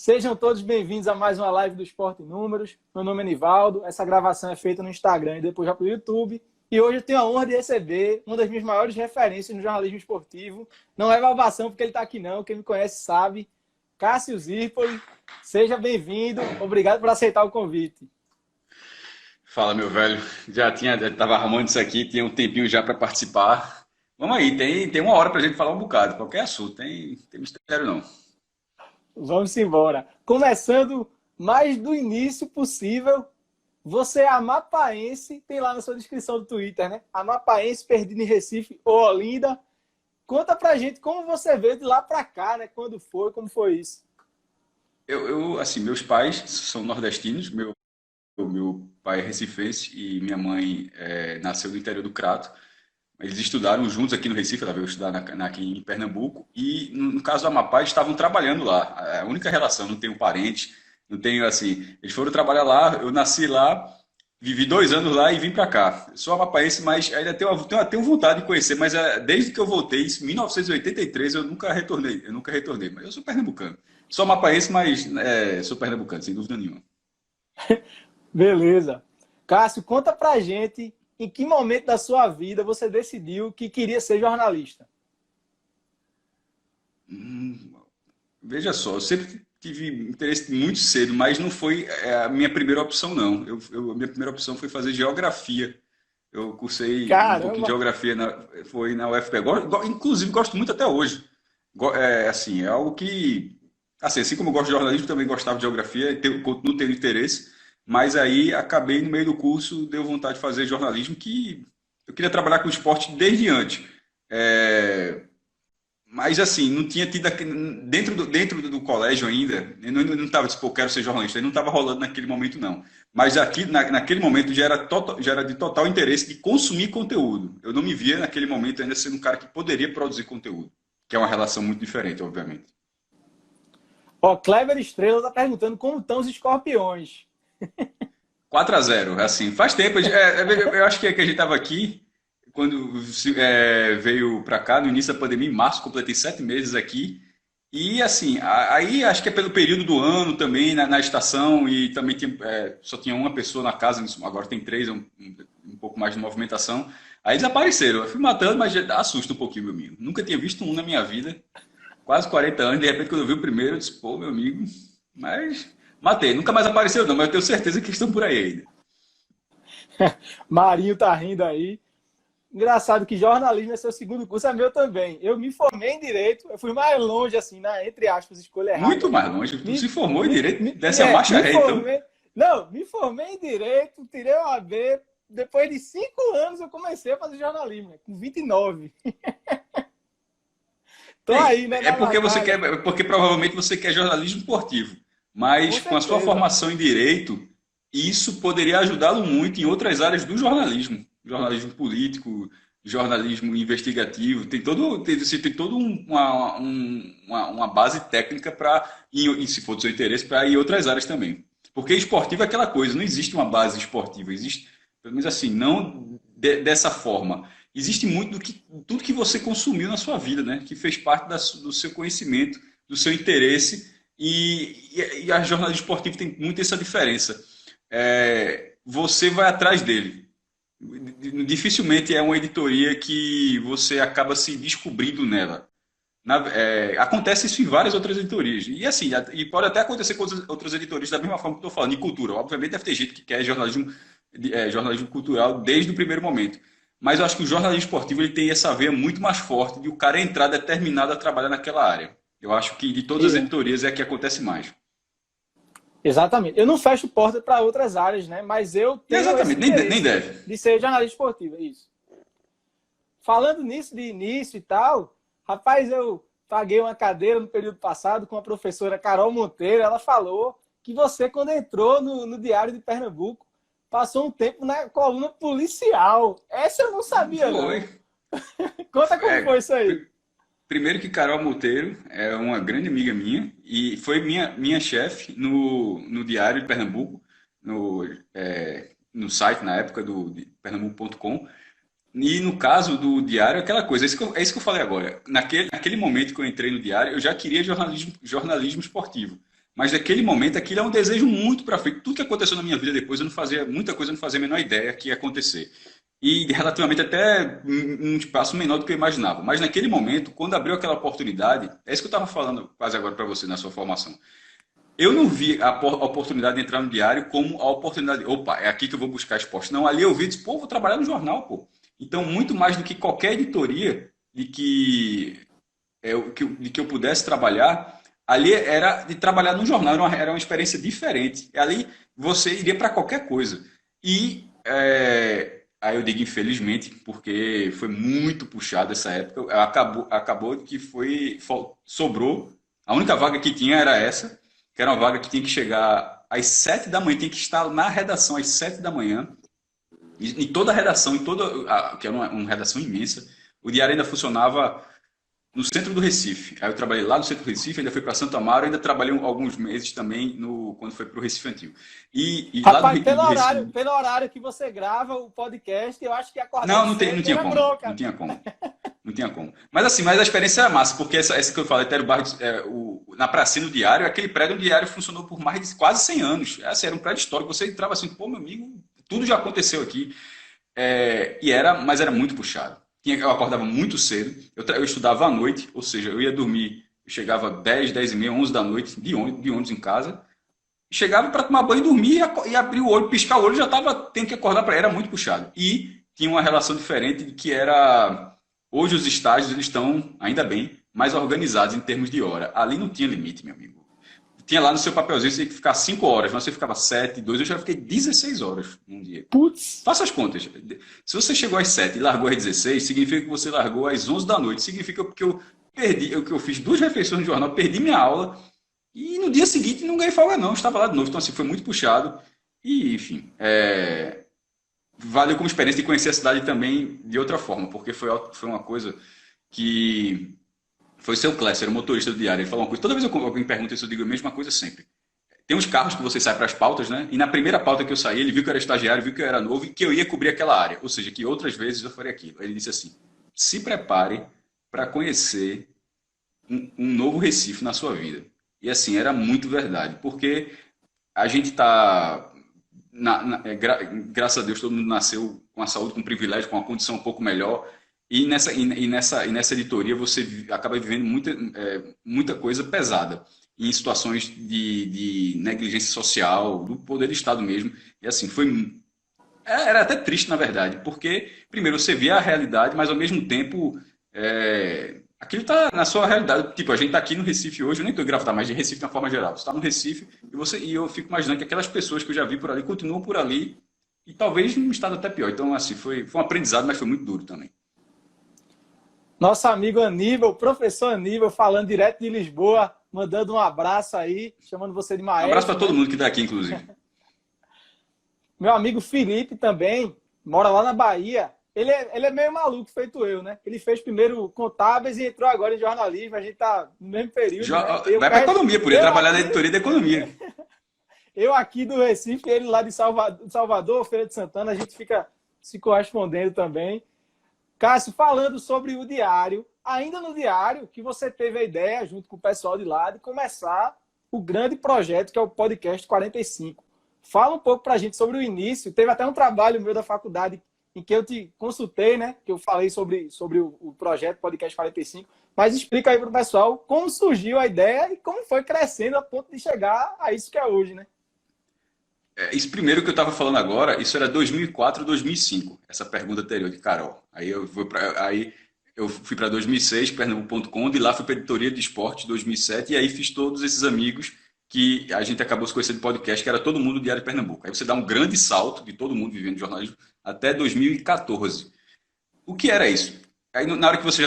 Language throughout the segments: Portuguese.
Sejam todos bem-vindos a mais uma live do Esporte Números. Meu nome é Nivaldo, essa gravação é feita no Instagram e depois já para o YouTube. E hoje eu tenho a honra de receber uma das minhas maiores referências no jornalismo esportivo. Não é babação porque ele está aqui não, quem me conhece sabe. Cássio Zirpoli, seja bem-vindo, obrigado por aceitar o convite. Fala, meu velho. Já estava arrumando isso aqui, tinha um tempinho já para participar. Vamos aí, tem uma hora para a gente falar um bocado, qualquer assunto, tem mistério não. Vamos embora. Começando mais do início possível, você é amapaense, tem lá na sua descrição do Twitter, né? Amapaense, perdido em Recife ou Olinda. Conta pra gente como você veio de lá pra cá, né? Quando foi, como foi isso? Assim, meus pais são nordestinos, meu pai é recifense e minha mãe nasceu no interior do Crato. Eles estudaram juntos aqui no Recife, ela veio estudar aqui em Pernambuco, e no caso do Amapá, eles estavam trabalhando lá. A única relação, não tenho parente, não tenho assim. Eles foram trabalhar lá, eu nasci lá, vivi 2 anos lá e vim para cá. Sou amapaense, mas ainda tenho vontade de conhecer, mas desde que eu voltei, em 1983, eu nunca retornei, mas eu sou pernambucano. Sou amapaense, mas sou pernambucano, sem dúvida nenhuma. Beleza. Cássio, conta pra gente em que momento da sua vida você decidiu que queria ser jornalista. Veja só, eu sempre tive interesse muito cedo, mas não foi a minha primeira opção, não. A minha primeira opção foi fazer geografia. Eu cursei um pouquinho de Caramba! geografia, foi na UFPE. Inclusive, gosto muito até hoje. Assim, é algo que, assim como eu gosto de jornalismo, também gostava de geografia, continuo tendo interesse, mas aí acabei no meio do curso, deu vontade de fazer jornalismo, que eu queria trabalhar com esporte desde antes. Mas assim, não tinha tido dentro do colégio ainda, eu não estava tipo, eu quero ser jornalista, não estava rolando naquele momento não. Mas aqui, naquele momento já era de total interesse de consumir conteúdo. Eu não me via naquele momento ainda sendo um cara que poderia produzir conteúdo, que é uma relação muito diferente, obviamente. Ó, Clever Estrela tá perguntando como estão os escorpiões. 4-0, assim, faz tempo, eu acho que a gente estava aqui, quando veio para cá, no início da pandemia, em março, completei 7 meses aqui. E assim, aí acho que é pelo período do ano também, na estação, e também só tinha uma pessoa na casa, agora tem 3, um pouco mais de movimentação. Aí desapareceram. Eu fui matando, mas já assusta um pouquinho, meu amigo. Nunca tinha visto um na minha vida, quase 40 anos, de repente quando eu vi o primeiro, eu disse, pô, meu amigo, mas matei. Nunca mais apareceu não, mas eu tenho certeza que estão por aí ainda. Marinho tá rindo aí. Engraçado que jornalismo é seu segundo curso, é meu também. Eu me formei em Direito, eu fui mais longe, assim, na, entre aspas, escolha errada. Muito mais longe. Tu se formou em Me, Direito, me, desce a marcha ré, então. não, me formei em Direito, tirei o AB. Depois de 5 anos eu comecei a fazer jornalismo, com 29. Tô aí, né, É na porque batalha. porque provavelmente você quer jornalismo esportivo. Com Mas com a sua certeza. formação em direito, isso poderia ajudá-lo muito em outras áreas do jornalismo. Jornalismo político, jornalismo investigativo. Você tem toda uma base técnica para, e se for do seu interesse, para ir em outras áreas também. Porque esportivo é aquela coisa, não existe uma base esportiva, existe, pelo menos assim, não dessa forma. Existe muito tudo que você consumiu na sua vida, né? Que fez parte do seu conhecimento, do seu interesse, e a jornalismo esportivo tem muito essa diferença. Você vai atrás dele. Dificilmente é uma editoria que você acaba se descobrindo nela. Acontece isso em várias outras editorias. E assim, e pode até acontecer com outras editorias da mesma forma que eu estou falando, em cultura. Obviamente deve ter gente que quer jornalismo cultural desde o primeiro momento. Mas eu acho que o jornalismo esportivo ele tem essa veia muito mais forte de o cara entrar determinado a trabalhar naquela área. Eu acho que de todas as É, editorias é a que acontece mais. exatamente. Eu não fecho porta para outras áreas, né? Mas eu tenho esse Exatamente, nem interesse deve. de ser jornalista esportivo, é isso. Falando nisso, de início e tal, rapaz, eu paguei uma cadeira no período passado com a professora Carol Monteiro. Ela falou que você, quando entrou no Diário de Pernambuco, passou um tempo na coluna policial. Essa eu não sabia, Foi. não. Conta como foi É, isso aí. Primeiro que Carol Monteiro é uma grande amiga minha e foi minha chefe no Diário de Pernambuco, no site na época de Pernambuco.com. E no caso do Diário, aquela coisa, é isso que eu falei agora. Naquele momento que eu entrei no Diário, eu já queria jornalismo esportivo. mas naquele momento aquilo é um desejo muito para frente. Tudo que aconteceu na minha vida depois, eu não fazia, muita coisa eu não fazia a menor ideia que ia acontecer. E relativamente até um espaço menor do que eu imaginava. Mas naquele momento, quando abriu aquela oportunidade, é isso que eu estava falando quase agora para você na sua formação. Eu não vi a oportunidade de entrar no diário como a oportunidade, opa, é aqui que eu vou buscar esporte. Não, ali eu vi e disse, pô, vou trabalhar no jornal, pô. Então, muito mais do que qualquer editoria de que eu pudesse trabalhar, ali era de trabalhar no jornal, era uma experiência diferente. Ali você iria para qualquer coisa. E aí eu digo infelizmente, porque foi muito puxado essa época, acabou que sobrou, a única vaga que tinha era essa, que era uma vaga que tinha que chegar às 7 da manhã, tinha que estar na redação às 7 da manhã, e toda a redação, que era uma redação imensa, o diário ainda funcionava no centro do Recife. Aí eu trabalhei lá no centro do Recife, ainda fui para Santo Amaro, ainda trabalhei alguns meses também quando foi para o Recife Antigo. E lá Rapaz, do Recife... pelo horário que você grava o podcast, eu acho que acordar Não tinha como. bronca. Não tinha como. Não tinha como. Mas assim, a experiência era massa, porque essa que eu falei, Etério Barros, na pracinha do diário, aquele prédio, o diário funcionou por mais de quase 100 anos. Assim, era um prédio histórico. Você entrava assim, pô, meu amigo, tudo já aconteceu aqui. Mas era muito puxado. Eu acordava muito cedo, eu estudava à noite, ou seja, eu ia dormir, eu chegava 10, 10 e meia, 11 da noite, de ônibus em casa, chegava para tomar banho, dormir e abrir o olho, piscar o olho, já estava tendo que acordar para era muito puxado. E tinha uma relação diferente de que era, hoje os estágios eles estão, ainda bem, mais organizados em termos de hora. Ali não tinha limite, meu amigo. Tinha lá no seu papelzinho, você tinha que ficar 5 horas, mas você ficava 7, 2, eu já fiquei 16 horas num dia. Putz! Faça as contas. Se você chegou às 7 e largou às 16, significa que você largou às 11 da noite. Significa que eu fiz 2 refeições no jornal, perdi minha aula e no dia seguinte não ganhei folga não, eu estava lá de novo. Então assim, foi muito puxado e enfim, valeu como experiência de conhecer a cidade também de outra forma, porque foi uma coisa que... Foi seu Clécio, era o motorista do diário. Ele falou uma coisa. Toda vez que alguém pergunta isso, eu digo a mesma coisa sempre. Tem uns carros que você sai para as pautas, né? E na primeira pauta que eu saí, ele viu que eu era estagiário, viu que eu era novo e que eu ia cobrir aquela área. Ou seja, que outras vezes eu faria aquilo. Ele disse assim, se prepare para conhecer um novo Recife na sua vida. E assim, era muito verdade. Porque a gente está... graças a Deus, todo mundo nasceu com a saúde, com privilégio, com uma condição um pouco melhor. E nessa editoria você acaba vivendo muita coisa pesada, em situações de negligência social, do poder do Estado mesmo. E assim, era até triste, na verdade, porque, primeiro, você via a realidade, mas ao mesmo tempo, aquilo está na sua realidade. Tipo, a gente está aqui no Recife hoje, eu nem estou gravando, mas de Recife de uma forma geral. Você está no Recife e eu fico imaginando que aquelas pessoas que eu já vi por ali continuam por ali, e talvez num estado até pior. Então, assim, foi um aprendizado, mas foi muito duro também. Nosso amigo Aníbal, professor Aníbal, falando direto de Lisboa, mandando um abraço aí, chamando você de maestro. Um abraço para todo mundo que está aqui, inclusive. Meu amigo Felipe também, mora lá na Bahia. Ele é meio maluco, feito eu, né? Ele fez primeiro contábeis e entrou agora em jornalismo. A gente tá no mesmo período. Né? Vai para economia, por ele trabalhar na editoria da economia. Eu aqui do Recife, ele lá de Salvador, Feira de Santana, a gente fica se correspondendo também. Cássio, falando sobre o diário, ainda no diário, que você teve a ideia, junto com o pessoal de lá, de começar o grande projeto que é o Podcast 45. Fala um pouco para a gente sobre o início. Teve até um trabalho meu da faculdade em que eu te consultei, né? Que eu falei sobre o projeto Podcast 45. Mas explica aí para o pessoal como surgiu a ideia e como foi crescendo a ponto de chegar a isso que é hoje, né? Isso primeiro que eu estava falando agora, isso era 2004, 2005, essa pergunta anterior de Carol. Aí eu fui para 2006, Pernambuco.com, de lá fui para a editoria de esporte 2007, e aí fiz todos esses amigos que a gente acabou se conhecendo no podcast, que era todo mundo do Diário de Pernambuco. Aí você dá um grande salto de todo mundo vivendo jornalismo até 2014. O que era isso? Aí, na hora que você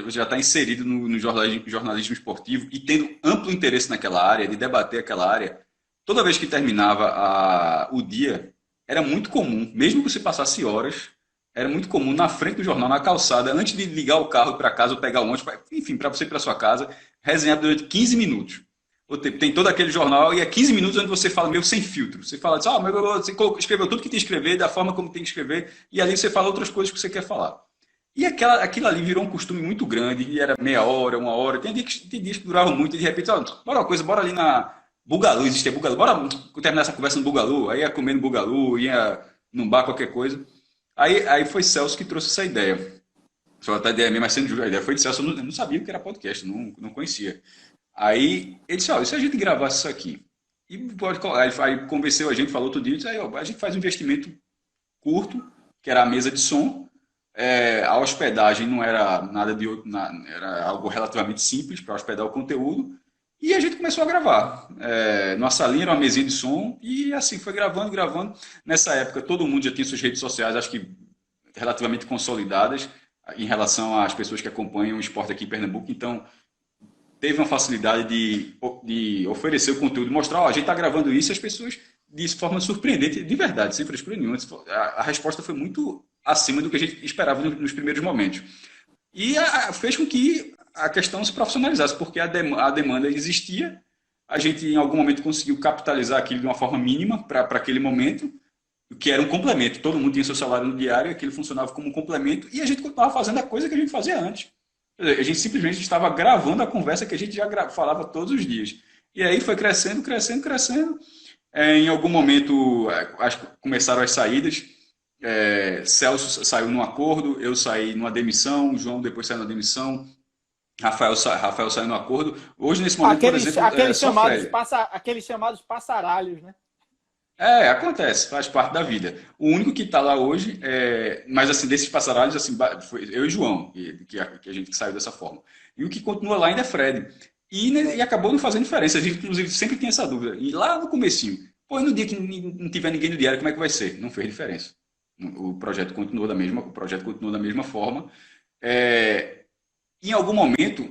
já está inserido no jornalismo esportivo e tendo amplo interesse naquela área, de debater aquela área, toda vez que terminava o dia, era muito comum, mesmo que você passasse horas, era muito comum na frente do jornal, na calçada, antes de ligar o carro para casa ou pegar o ônibus, enfim, para você ir para sua casa, resenhar durante 15 minutos. Tem todo aquele jornal e é 15 minutos onde você fala meio sem filtro. Você fala assim, você escreveu tudo que tem que escrever, da forma como tem que escrever, e ali você fala outras coisas que você quer falar. E aquilo ali virou um costume muito grande, e era meia hora, uma hora, tem dias que duravam muito, e de repente, ó, bora uma coisa, bora ali na Bugalu, existia Bugalu, bora terminar essa conversa no Bugalu, aí ia comer no Bugalu, ia num bar, qualquer coisa. Aí foi Celso que trouxe essa ideia. Só a ideia minha, mas sendo justo, a ideia foi de Celso, eu não sabia o que era podcast, não conhecia. Aí ele disse, ó, e se a gente gravasse isso aqui? E aí convenceu a gente, falou tudo isso, aí ó, a gente faz um investimento curto, que era a mesa de som, a hospedagem não era nada era algo relativamente simples para hospedar o conteúdo, e a gente começou a gravar. Nossa salinha era uma mesinha de som, e assim, foi gravando, gravando. Nessa época, todo mundo já tinha suas redes sociais, acho que relativamente consolidadas, em relação às pessoas que acompanham o esporte aqui em Pernambuco, então teve uma facilidade de oferecer o conteúdo, mostrar, ó, a gente está gravando isso, e as pessoas, de forma surpreendente, de verdade, sem frescura nenhuma, a resposta foi muito acima do que a gente esperava nos primeiros momentos. E fez com que a questão se profissionalizasse, porque a demanda existia, a gente em algum momento conseguiu capitalizar aquilo de uma forma mínima para aquele momento, que era um complemento. Todo mundo tinha seu salário no diário, aquilo funcionava como um complemento, e a gente continuava fazendo a coisa que a gente fazia antes. A gente simplesmente estava gravando a conversa que a gente já falava todos os dias. E aí foi crescendo, crescendo, crescendo. Em algum momento, acho que começaram as saídas. Celso saiu num acordo, eu saí numa demissão, João depois saiu numa demissão, Rafael saiu num acordo. Hoje, nesse momento, por exemplo, aqueles chamados passaralhos, né? Acontece, faz parte da vida. O único que está lá hoje, mas assim, desses passaralhos, assim, foi eu e João, que a gente saiu dessa forma. E o que continua lá ainda é Fred. E acabou não fazendo diferença. A gente, inclusive, sempre tem essa dúvida. E lá no comecinho, pô, e no dia que não tiver ninguém no diário, como é que vai ser? Não fez diferença. O projeto continuou da mesma forma. Em algum momento,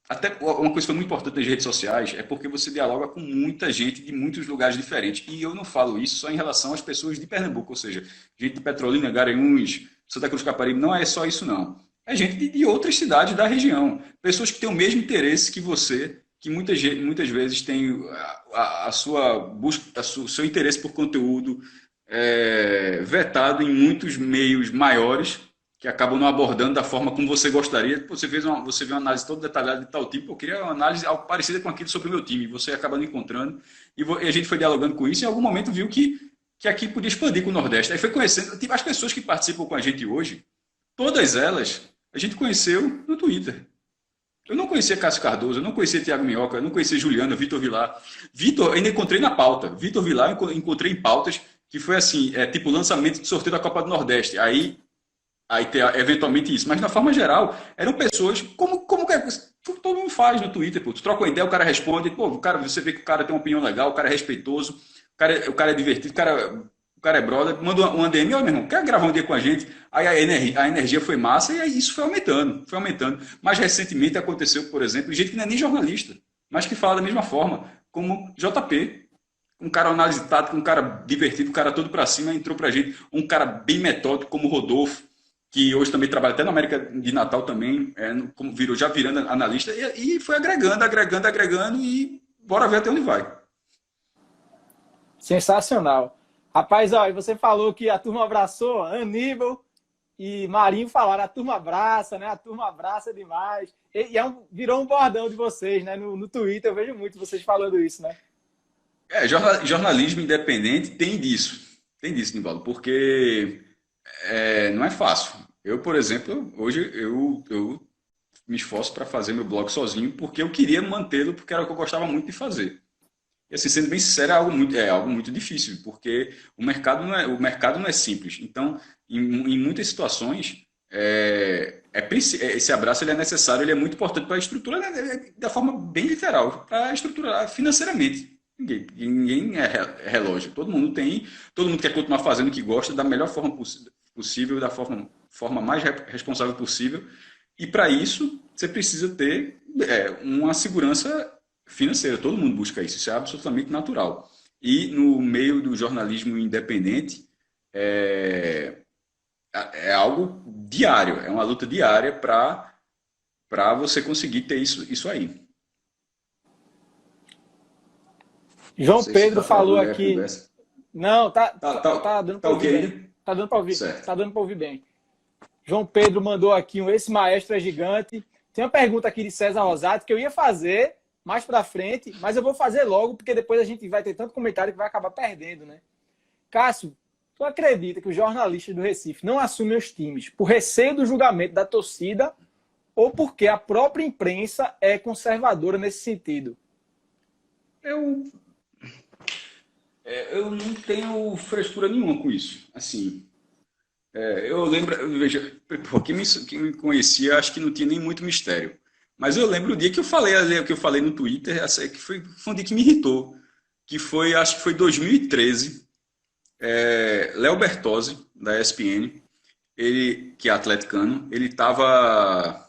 até uma coisa que foi muito importante nas redes sociais é porque você dialoga com muita gente de muitos lugares diferentes. E eu não falo isso só em relação às pessoas de Pernambuco, ou seja, gente de Petrolina, Garanhuns, Santa Cruz do Caparibe, não é só isso não. É gente de outras cidades da região. Pessoas que têm o mesmo interesse que você, que muitas vezes têm a sua busca, o seu interesse por conteúdo vetado em muitos meios maiores, que acabam não abordando da forma como você gostaria. Você viu uma análise toda detalhada de tal tipo, eu queria uma análise algo parecida com aquilo sobre o meu time, você acaba não encontrando, e a gente foi dialogando com isso, e em algum momento viu que aqui podia expandir com o Nordeste. Aí foi conhecendo, tipo, as pessoas que participam com a gente hoje, todas elas, a gente conheceu no Twitter. Eu não conhecia Cássio Cardoso, eu não conhecia Thiago Minhoca, eu não conhecia Juliano, Vitor Vilar. Vitor, ainda encontrei na pauta. Vitor Vilar, eu encontrei em pautas, que foi assim, tipo lançamento de sorteio da Copa do Nordeste. Aí tem eventualmente isso, mas na forma geral, eram pessoas como todo mundo faz no Twitter, pô. Tu troca uma ideia, o cara responde, pô, você vê que o cara tem uma opinião legal, o cara é respeitoso, o cara é divertido, o cara é brother, manda uma DM, ó, meu irmão, quer gravar um dia com a gente? Aí a energia foi massa e aí isso foi aumentando. Mais recentemente aconteceu, por exemplo, gente que não é nem jornalista, mas que fala da mesma forma, como JP, um cara análise tática, um cara divertido, um cara todo pra cima, entrou pra gente, um cara bem metódico como o Rodolfo, que hoje também trabalha até na América de Natal também, já virando analista, e foi agregando, e bora ver até onde vai. Sensacional. Rapaz, ó, você falou que a turma abraçou, Aníbal e Marinho falaram, a turma abraça, né? A turma abraça demais. Virou um bordão de vocês, né? No Twitter eu vejo muito vocês falando isso, né? Jornalismo independente tem disso, Nivaldo, porque não é fácil. Eu, por exemplo, hoje eu me esforço para fazer meu blog sozinho porque eu queria mantê-lo, porque era o que eu gostava muito de fazer. E assim, sendo bem sincero, é algo muito difícil, porque o mercado não é simples. Então, em muitas situações, esse abraço ele é necessário, ele é muito importante para a estrutura, né, da forma bem literal, para estruturar financeiramente. Ninguém é relógio. Todo mundo quer continuar fazendo o que gosta da melhor forma possível, da forma mais responsável possível. E para isso, você precisa ter uma segurança financeira. Todo mundo busca isso. Isso é absolutamente natural. E no meio do jornalismo independente, é algo diário. É uma luta diária para você conseguir ter isso aí. João Pedro falou aqui. Não, tá dando para ouvir. Okay. Tá dando para ouvir. Certo. Tá dando para ouvir bem. João Pedro mandou aqui esse maestro é gigante. Tem uma pergunta aqui de César Rosati que eu ia fazer mais para frente, mas eu vou fazer logo, porque depois a gente vai ter tanto comentário que vai acabar perdendo, né? Cássio, tu acredita que os jornalistas do Recife não assumem os times por receio do julgamento da torcida ou porque a própria imprensa é conservadora nesse sentido? Eu não tenho frescura nenhuma com isso. Assim, eu lembro, veja, quem me conhecia, acho que não tinha nem muito mistério. Mas eu lembro o dia que eu falei no Twitter, que foi um dia que me irritou, acho que foi 2013, Léo Bertozzi, da ESPN, ele, que é atleticano, ele estava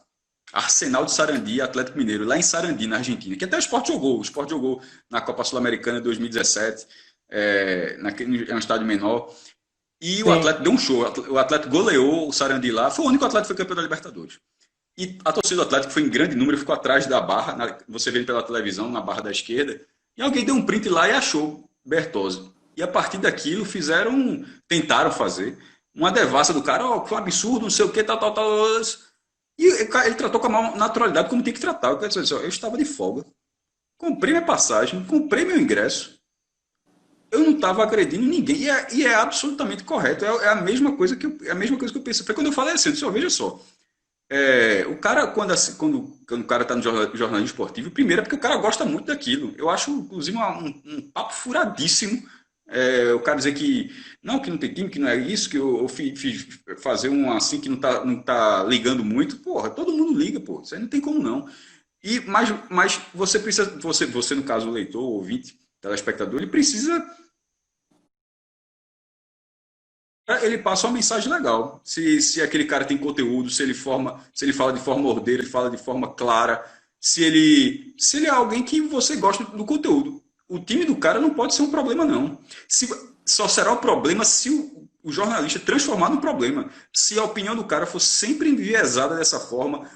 Arsenal de Sarandi, Atlético Mineiro, lá em Sarandi, na Argentina, que até o Sport jogou na Copa Sul-Americana de 2017, é um estádio menor, e o Atlético deu um show, o Atlético goleou o Sarandi lá, foi o único Atlético que foi campeão da Libertadores. E a torcida do Atlético foi em grande número, ficou atrás da barra, você vê pela televisão, na barra da esquerda, e alguém deu um print lá e achou Bertozzi. E a partir daquilo tentaram fazer uma devassa do cara, que foi um absurdo, não sei o que, tal. E ele tratou com a maior naturalidade como tem que tratar. Eu estava de folga, comprei minha passagem, comprei meu ingresso, eu não estava agredindo ninguém, e é absolutamente correto, é a mesma coisa que eu pensei. Foi quando eu falei assim, eu disse, veja só, o cara, quando o cara está no jornalismo esportivo, primeiro é porque o cara gosta muito daquilo. Eu acho, inclusive, um papo furadíssimo. O cara dizer que não tem time, que não é isso, que eu fiz fazer um assim que não tá ligando muito. Porra, todo mundo liga, pô. Isso aí não tem como não. Mas você precisa, você no caso, o leitor, o ouvinte, telespectador, ele precisa. Ele passa uma mensagem legal. Se aquele cara tem conteúdo, se ele fala de forma ordeira, ele fala de forma clara, se ele é alguém que você gosta do conteúdo. O time do cara não pode ser um problema, não. Só será um problema se o jornalista transformar no problema. Se a opinião do cara for sempre enviesada dessa forma,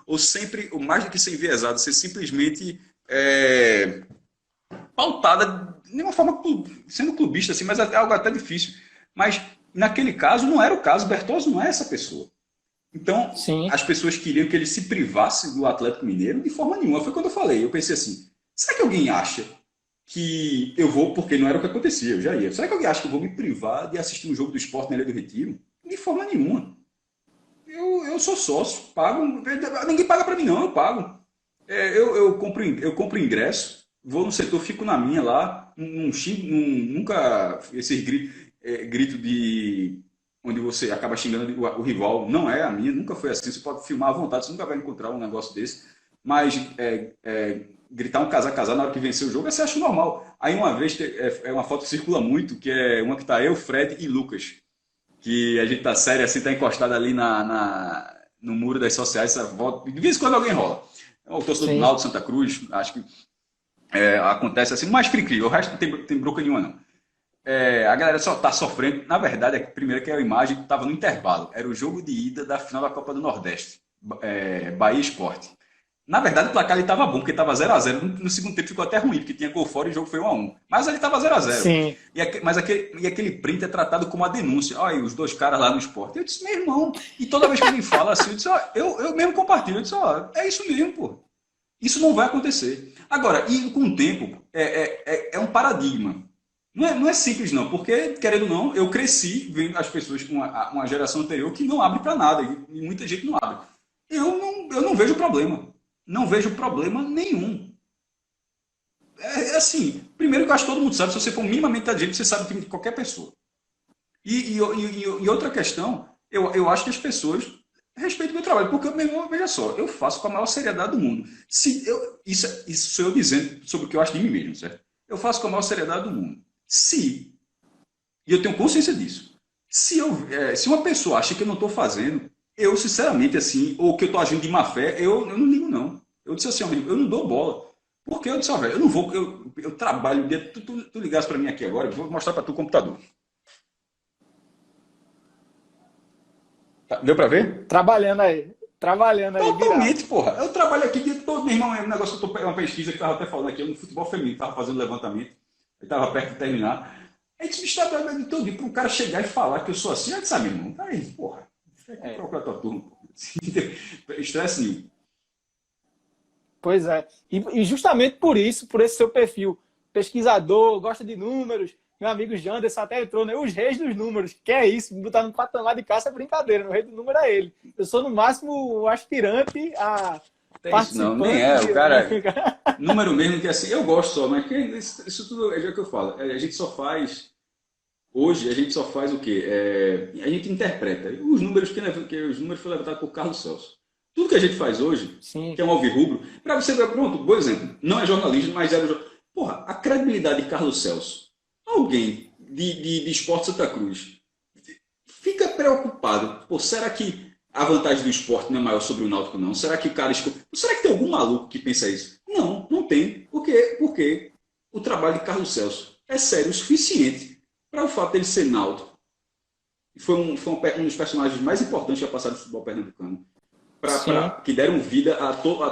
ou mais do que ser enviesada, ser simplesmente pautada de uma forma sendo clubista, assim, mas é algo até difícil. Mas naquele caso não era o caso. Bertozzi não é essa pessoa. Então, Sim. As pessoas queriam que ele se privasse do Atlético Mineiro de forma nenhuma. Foi quando eu falei. Eu pensei assim, será que alguém acha que eu vou, porque não era o que acontecia, eu já ia. Será que alguém acha que eu vou me privar de assistir um jogo do Sport na Ilha do Retiro? De forma nenhuma. Eu sou sócio, pago. Ninguém paga para mim, não, eu pago. Eu compro ingresso, vou no setor, fico na minha lá, nunca esse grito de onde você acaba xingando o rival, não é a minha, nunca foi assim. Você pode filmar à vontade, você nunca vai encontrar um negócio desse. Mas gritar um casar na hora que venceu o jogo, você acha normal. Aí uma vez, uma foto que circula muito, que é uma que tá eu, Fred e Lucas, que a gente tá sério assim, tá encostado ali no muro das sociais, essa volta, de vez em quando alguém rola. O torcedor do Náutico, Santa Cruz, acho que acontece assim, mais cri-cri, o resto não tem bronca nenhuma não. A galera só tá sofrendo, na verdade, primeiro que é a imagem que tava no intervalo, era o jogo de ida da final da Copa do Nordeste, Bahia Sport. Na verdade, o placar ele estava bom, porque estava 0x0. No segundo tempo ficou até ruim, porque tinha gol fora e o jogo foi 1x1. Mas ele estava 0x0. Sim. Mas aquele print é tratado como uma denúncia. Olha, os dois caras lá no esporte. Eu disse, meu irmão. E toda vez que alguém fala assim, eu disse, eu mesmo compartilho. Eu disse, é isso mesmo, pô. Isso não vai acontecer. Agora, e com o tempo, é um paradigma. Não é simples, não, porque, querendo ou não, eu cresci vendo as pessoas com uma geração anterior que não abre para nada, e muita gente não abre. Eu não vejo problema. Não vejo problema nenhum. Assim, primeiro que eu acho que todo mundo sabe, se você for minimamente inteligente, você sabe o time de qualquer pessoa. E outra questão, eu acho que as pessoas respeitam o meu trabalho, porque, meu irmão, veja só, eu faço com a maior seriedade do mundo. Isso sou eu dizendo sobre o que eu acho de mim mesmo, certo? Eu faço com a maior seriedade do mundo. E eu tenho consciência disso, se uma pessoa acha que eu não estou fazendo, eu, sinceramente, assim, ou que eu estou agindo de má fé, eu não ligo, não. Eu disse assim, amigo, eu não dou bola. Porque eu disse, velho, eu não vou, eu trabalho o dia. Tu ligasse para mim aqui agora, eu vou mostrar para tu o computador. Deu para ver? Trabalhando aí. Totalmente, Virado. porra. Eu trabalho aqui o dia todo, meu irmão, é um negócio, uma pesquisa que eu estava até falando aqui, no futebol feminino, estava fazendo levantamento, eu estava perto de terminar. Aí esse bicho tá trabalhando todo dia para um cara chegar e falar que eu sou assim, aí sabe, irmão? Tá aí, porra. Procura tua turma, porra. Estresse nenhum. Pois é. E justamente por isso, por esse seu perfil, pesquisador, gosta de números, meu amigo Janderson até entrou, né? Os reis dos números. Que é isso? Botar no patamar de caça é brincadeira. O rei do número é ele. Eu sou, no máximo, o aspirante a Tem isso não, nem é. O cara. Número mesmo que assim, eu gosto só, mas isso tudo é o que eu falo. A gente só faz. Hoje, a gente só faz o quê? A gente interpreta. Os números que os números foram levantados por Carlos Celso. Tudo que a gente faz hoje, Sim. que é um alvirrubro, para você ver, pronto, por exemplo, não é jornalismo, mas é. Porra, a credibilidade de Carlos Celso. Alguém de Esporte Santa Cruz fica preocupado. Pô, será que a vantagem do esporte não é maior sobre o Náutico, não? Será que o cara. Será que tem algum maluco que pensa isso? Não, não tem. Por quê? Porque o trabalho de Carlos Celso é sério o suficiente para o fato dele ser náutico. Foi um dos personagens mais importantes que já passaram do futebol pernambucano. Que deram vida a toda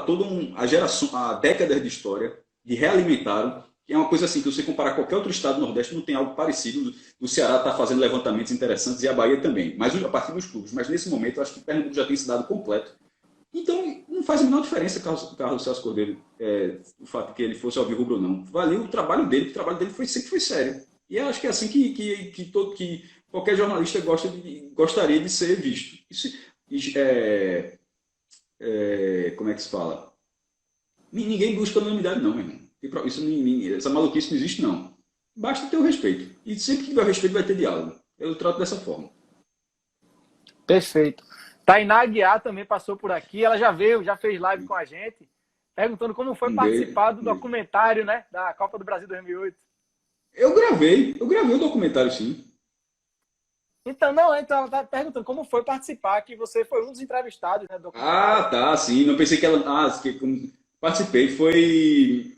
a geração, a décadas de história, de realimentaram. Que é uma coisa assim, que você comparar qualquer outro estado do Nordeste, não tem algo parecido. O Ceará está fazendo levantamentos interessantes e a Bahia também, mas a partir dos clubes. Mas nesse momento, eu acho que o Pernambuco já tem se dado completo. Então, não faz a menor diferença o Carlos Celso Cordeiro, o fato de que ele fosse alvirrubro ou não. Valeu o trabalho dele, o trabalho dele sempre foi sério. E eu acho que é assim que qualquer jornalista gostaria de ser visto. Como é que se fala? Ninguém busca anonimidade, não, meu irmão. Essa maluquice não existe, não. Basta ter o respeito. E sempre que tiver respeito, vai ter diálogo. Eu trato dessa forma. Perfeito. Tainá Aguiar também passou por aqui. Ela já veio, já fez live com a gente, perguntando como foi participar do documentário, né, da Copa do Brasil 2008. Eu gravei o documentário, sim. Então ela está perguntando como foi participar, que você foi um dos entrevistados, né, do documentário. Ah, tá, sim. Não pensei que ela... participei, foi...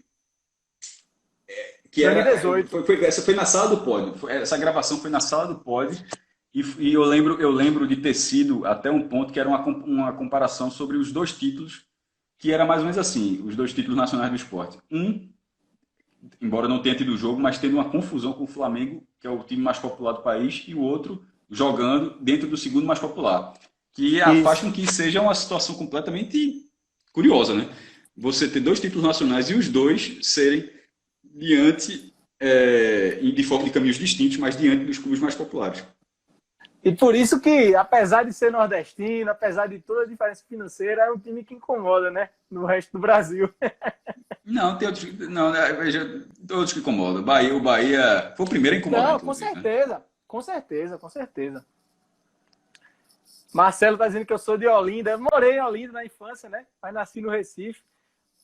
Que era, 2018. Essa foi na sala do pódio. Essa gravação foi na sala do pódio. E eu lembro de ter sido até um ponto que era uma comparação sobre os dois títulos, que era mais ou menos assim, os dois títulos nacionais do esporte. Embora não tenha tido o jogo, mas tendo uma confusão com o Flamengo, que é o time mais popular do país, e o outro jogando dentro do segundo mais popular. Que faz com que seja uma situação completamente curiosa, né? Você ter dois títulos nacionais e os dois serem de forma de caminhos distintos, mas diante dos clubes mais populares. E por isso que, apesar de ser nordestino, apesar de toda a diferença financeira, é um time que incomoda, né? No resto do Brasil. Não, tem outros, não, veja, outros que incomodam. O Bahia foi o primeiro a incomodar. Não, com certeza, né? Com certeza. Marcelo tá dizendo que eu sou de Olinda. Eu morei em Olinda na infância, né? Mas nasci no Recife.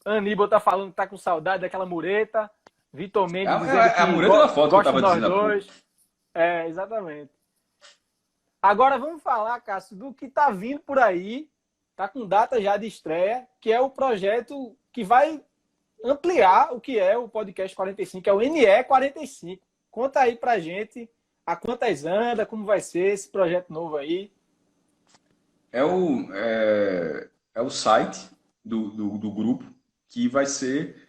Aníbal tá falando que tá com saudade daquela mureta. Vitor Mendes dizendo que a mureta da foto que eu tava dizendo dois. Exatamente. Agora vamos falar, Cássio, do que tá vindo por aí. Tá com data já de estreia, que é o projeto que vai ampliar o que é o Podcast 45, que é o NE 45. Conta aí pra gente a quantas anda, como vai ser esse projeto novo aí. É o site do grupo, que vai ser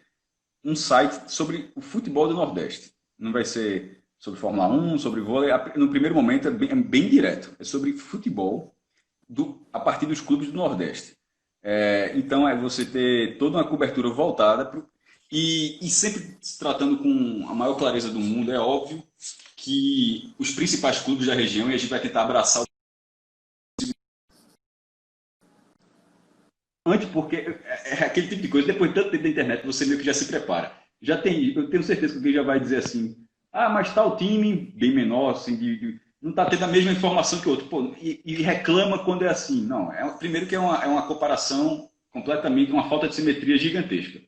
um site sobre o futebol do Nordeste. Não vai ser sobre Fórmula 1, sobre vôlei. No primeiro momento é bem direto. É sobre futebol a partir dos clubes do Nordeste. Então é você ter toda uma cobertura voltada e sempre se tratando com a maior clareza do mundo. É óbvio que os principais clubes da região, e a gente vai tentar abraçar antes, porque é aquele tipo de coisa, depois de tanto tempo da internet, você meio que já se prepara. Eu tenho certeza que alguém já vai dizer assim, mas tal time bem menor, assim, não está tendo a mesma informação que o outro. Pô, e reclama quando é assim. Não, primeiro que é uma comparação completamente, uma falta de simetria gigantesca.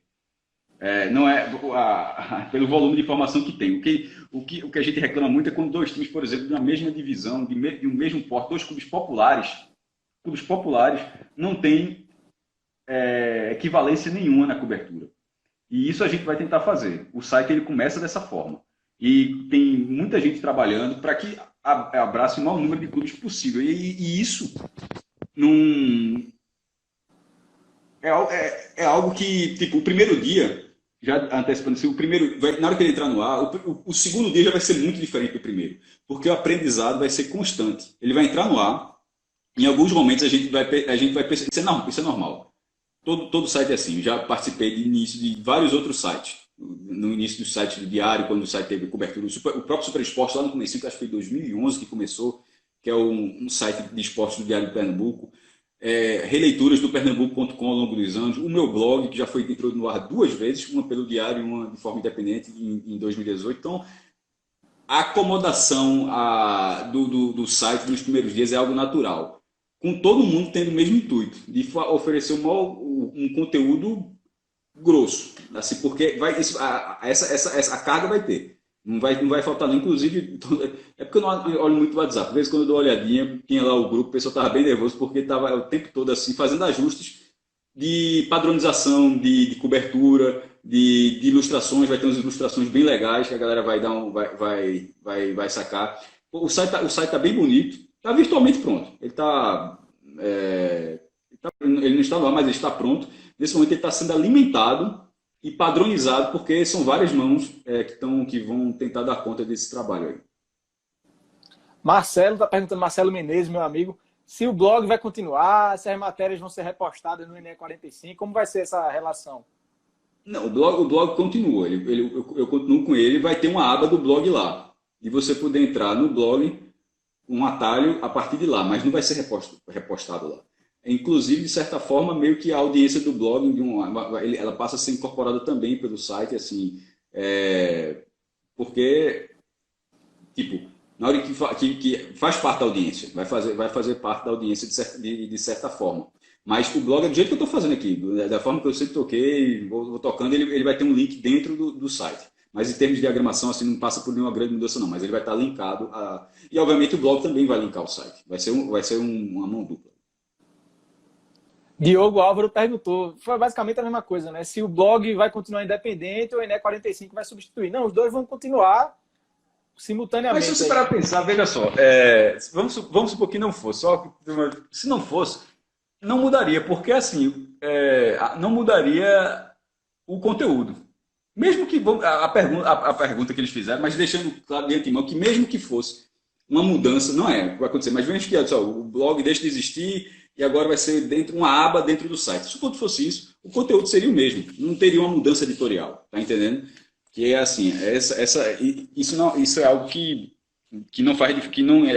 Não é pelo volume de informação que tem. O que a gente reclama muito é quando dois times, por exemplo, de uma mesma divisão, de um mesmo porte, dois clubes populares não têm equivalência nenhuma na cobertura. E isso a gente vai tentar fazer. O site ele começa dessa forma. E tem muita gente trabalhando para que abrace o maior número de clubes possível. E isso não é algo que, tipo, o primeiro dia já antecipando assim, o primeiro, na hora que ele entrar no ar, o segundo dia já vai ser muito diferente do primeiro, porque o aprendizado vai ser constante. Ele vai entrar no ar, em alguns momentos a gente vai perceber, isso é normal. Todo site é assim. Eu já participei de início de vários outros sites. No início do site do Diário, quando o site teve cobertura, o próprio Super Esporte, lá no começo, que acho que foi em 2011 que começou, que é um site de esportes do Diário de Pernambuco. Releituras do Pernambuco.com ao longo dos anos. O meu blog, que já foi entrou no ar 2 vezes, uma pelo Diário e uma de forma independente em 2018. Então, a acomodação do site nos primeiros dias é algo natural, com todo mundo tendo o mesmo intuito, de oferecer um conteúdo grosso, assim, porque essa carga vai ter. Não vai faltar, não. Inclusive, é porque eu não olho muito o WhatsApp. Às vezes, quando eu dou uma olhadinha, tinha lá o grupo, o pessoal estava bem nervoso, porque estava o tempo todo assim, fazendo ajustes de padronização, de cobertura, de ilustrações. Vai ter umas ilustrações bem legais que a galera vai sacar. O site tá bem bonito, está virtualmente pronto. Ele não está lá, mas ele está pronto. Nesse momento ele está sendo alimentado e padronizado, porque são várias mãos que vão tentar dar conta desse trabalho aí. Marcelo está perguntando, Marcelo Menezes, meu amigo, se o blog vai continuar, se as matérias vão ser repostadas no ENE45, como vai ser essa relação? Não, o blog continua. Eu continuo com ele, vai ter uma aba do blog lá. E você poder entrar no blog, um atalho a partir de lá, mas não vai ser repostado lá. Inclusive, de certa forma, meio que a audiência do blog, ela passa a ser incorporada também pelo site, assim, porque, tipo, na hora que faz parte da audiência, vai fazer parte da audiência de certa forma. Mas o blog é do jeito que eu estou fazendo aqui, da forma que eu sempre toquei, vou tocando, ele vai ter um link dentro do site. Mas em termos de diagramação, assim, não passa por nenhuma grande mudança, não. Mas ele vai estar linkado a... E, obviamente, o blog também vai linkar o site. Vai ser uma mão dupla. Diogo Álvaro perguntou, foi basicamente a mesma coisa, né? Se o blog vai continuar independente ou o ENE45 vai substituir. Não, os dois vão continuar simultaneamente. Mas se você parar para pensar, veja só, vamos supor que não fosse, se não fosse, não mudaria, porque assim, não mudaria o conteúdo. Mesmo que, a pergunta que eles fizeram, mas deixando claro de antemão que mesmo que fosse uma mudança, não vai acontecer, mas vemos que o blog deixa de existir e agora vai ser uma aba dentro do site. Se fosse isso, o conteúdo seria o mesmo, não teria uma mudança editorial, tá entendendo? Que é assim, isso é algo que não faz,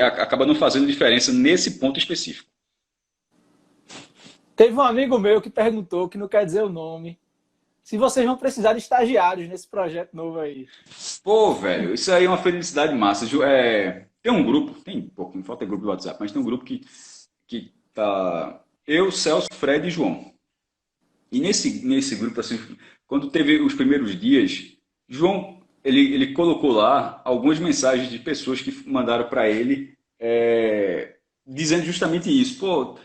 acaba não fazendo diferença nesse ponto específico. Teve um amigo meu que perguntou, que não quer dizer o nome, se vocês vão precisar de estagiários nesse projeto novo aí. Pô, velho, isso aí é uma felicidade massa. Tem um grupo, não falta grupo do WhatsApp, mas tem um grupo que tá eu, Celso, Fred e João. E nesse grupo, assim, quando teve os primeiros dias, João, ele colocou lá algumas mensagens de pessoas que mandaram para ele dizendo justamente isso. Pô,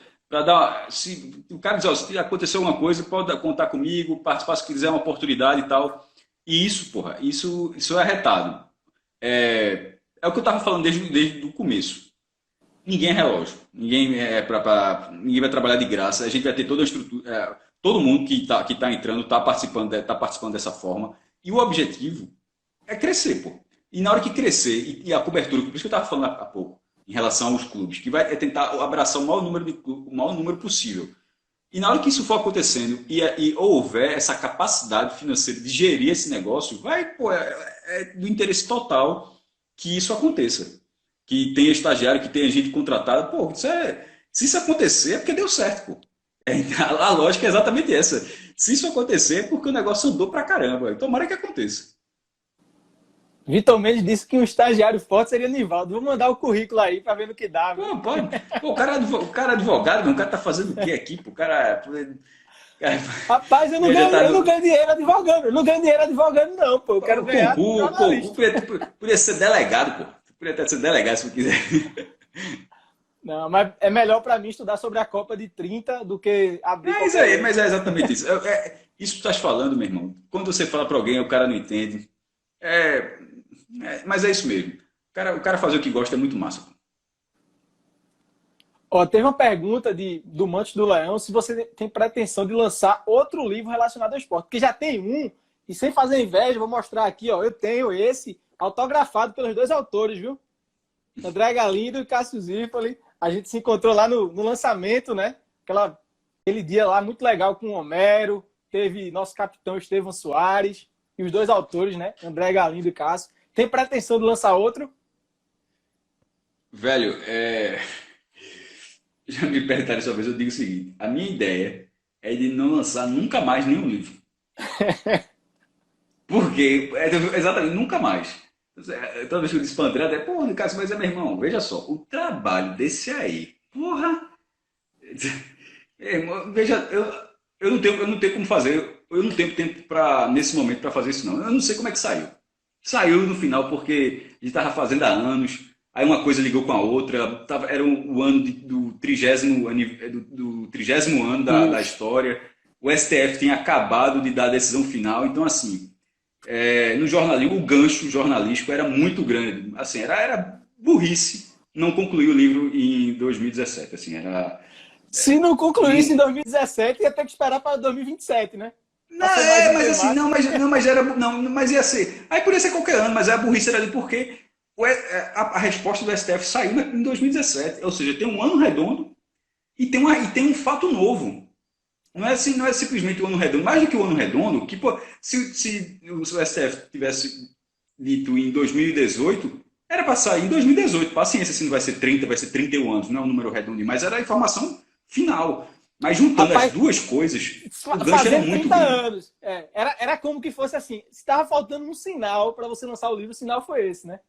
se o cara diz, se aconteceu alguma coisa, pode contar comigo, participar se quiser uma oportunidade e tal. E isso, porra, isso é arretado. É o que eu estava falando desde o começo. Ninguém é relógio. Ninguém vai trabalhar de graça. A gente vai ter toda a estrutura. Todo mundo que tá entrando está participando dessa forma. E o objetivo é crescer, pô. E na hora que crescer, e a cobertura, por isso que eu estava falando há pouco, em relação aos clubes, que vai tentar abraçar o maior número possível. E na hora que isso for acontecendo e houver essa capacidade financeira de gerir esse negócio, é do interesse total que isso aconteça. Que tenha estagiário, que tenha gente contratada. Pô, se isso acontecer é porque deu certo, pô. A lógica é exatamente essa. Se isso acontecer é porque o negócio andou pra caramba. Tomara que aconteça. Vitor Mendes disse que um estagiário forte seria Nivaldo. Vou mandar o currículo aí para ver no que dá. Pô, pode. Pô, o cara é advogado, o cara tá fazendo o quê aqui? Pô, o cara... Rapaz, eu não ganho dinheiro advogando. Eu não ganho dinheiro advogando, não, pô. Eu quero ganhar. Podia ser delegado, pô. Podia até ser delegado se eu quiser. Não, mas é melhor para mim estudar sobre a Copa de 30 do que abrir. Mas é exatamente isso. Isso que tu estás falando, meu irmão. Quando você fala para alguém, o cara não entende. Mas é isso mesmo. O cara fazer o que gosta é muito massa. Ó, teve uma pergunta do Mantos do Leão se você tem pretensão de lançar outro livro relacionado ao esporte. Porque já tem um E sem fazer inveja, vou mostrar aqui, ó. Eu tenho esse autografado pelos dois autores, viu? André Galindo e Cássio Zirpoli. A gente se encontrou lá no lançamento, né? Aquele dia lá muito legal com o Homero. Teve nosso capitão Estevão Soares. E os dois autores, né? André Galindo e Cássio. Tem pretensão de lançar outro? Velho, já me perguntaram isso uma vez, eu digo o seguinte: a minha ideia é de não lançar nunca mais nenhum livro. Porque, exatamente, nunca mais. Toda vez que eu disse para o André, até, porra, Cássio, mas é meu irmão, veja só, o trabalho desse aí, porra. Veja, eu não tenho como fazer, eu não tenho tempo nesse momento para fazer isso, não. Eu não sei como é que saiu. Saiu no final porque a gente estava fazendo há anos, aí uma coisa ligou com a outra, era o ano do 30º ano da história, o STF tinha acabado de dar a decisão final, então assim, no jornalismo, o gancho jornalístico era muito grande, assim, era burrice não concluir o livro em 2017, assim, era... Se não concluísse em 2017, ia ter que esperar para 2027, né? Não, mas assim, mas ia ser. Aí podia ser qualquer ano, mas a burrice era ali porque a resposta do STF saiu em 2017. Ou seja, tem um ano redondo e tem um fato novo. Não é assim, não é simplesmente o ano redondo. Mais do que o ano redondo, que pô, se o STF tivesse dito em 2018, era para sair em 2018. Paciência, se não vai ser 30, vai ser 31 anos, não é um número redondo, mas era a informação final. Mas juntando as duas coisas, o gancho era muito 30 anos. Era como que fosse assim. Se estava faltando um sinal para você lançar o livro, o sinal foi esse, né?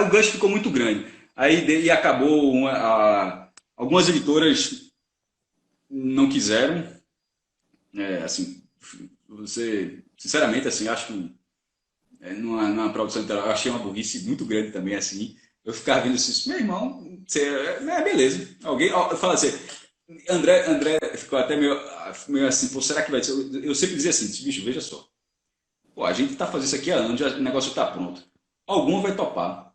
O gancho ficou muito grande. Aí acabou, algumas editoras não quiseram. Assim, sinceramente, assim, acho que numa produção literária, eu achei uma burrice muito grande também, assim. Eu ficava vendo assim, meu irmão, beleza. Alguém, eu falo assim, André ficou até meio assim, pô, será que vai ser? Eu sempre dizia assim, bicho, veja só. Pô, a gente tá fazendo isso aqui há anos, o negócio tá pronto. Algum vai topar.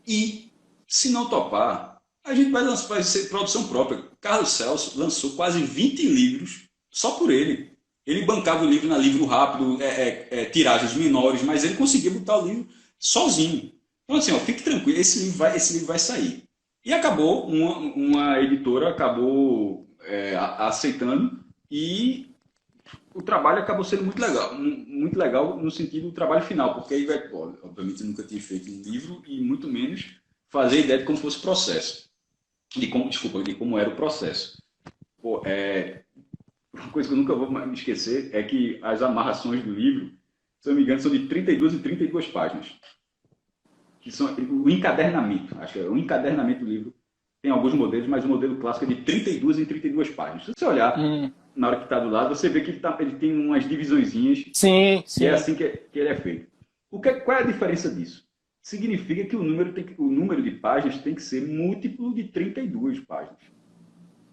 E, se não topar, a gente vai ser produção própria. Carlos Celso lançou quase 20 livros só por ele. Ele bancava o livro na Livro Rápido, tiragens menores, mas ele conseguia botar o livro sozinho. Então, assim, ó, fique tranquilo, esse livro vai sair. E acabou, uma editora acabou aceitando e o trabalho acabou sendo muito legal no sentido do trabalho final, porque aí obviamente eu nunca tinha feito um livro e muito menos fazer ideia de como fosse o processo, de como era o processo. Pô, uma coisa que eu nunca vou me esquecer é que as amarrações do livro, se eu não me engano, são de 32 e 32 páginas. Que são o encadernamento, acho que é o encadernamento do livro. Tem alguns modelos, mas o modelo clássico é de 32 em 32 páginas. Se você olhar na hora que está do lado, você vê que ele tem umas divisõezinhas. Sim. E é assim que ele é feito. Qual é a diferença disso? Significa que o número de páginas tem que ser múltiplo de 32 páginas.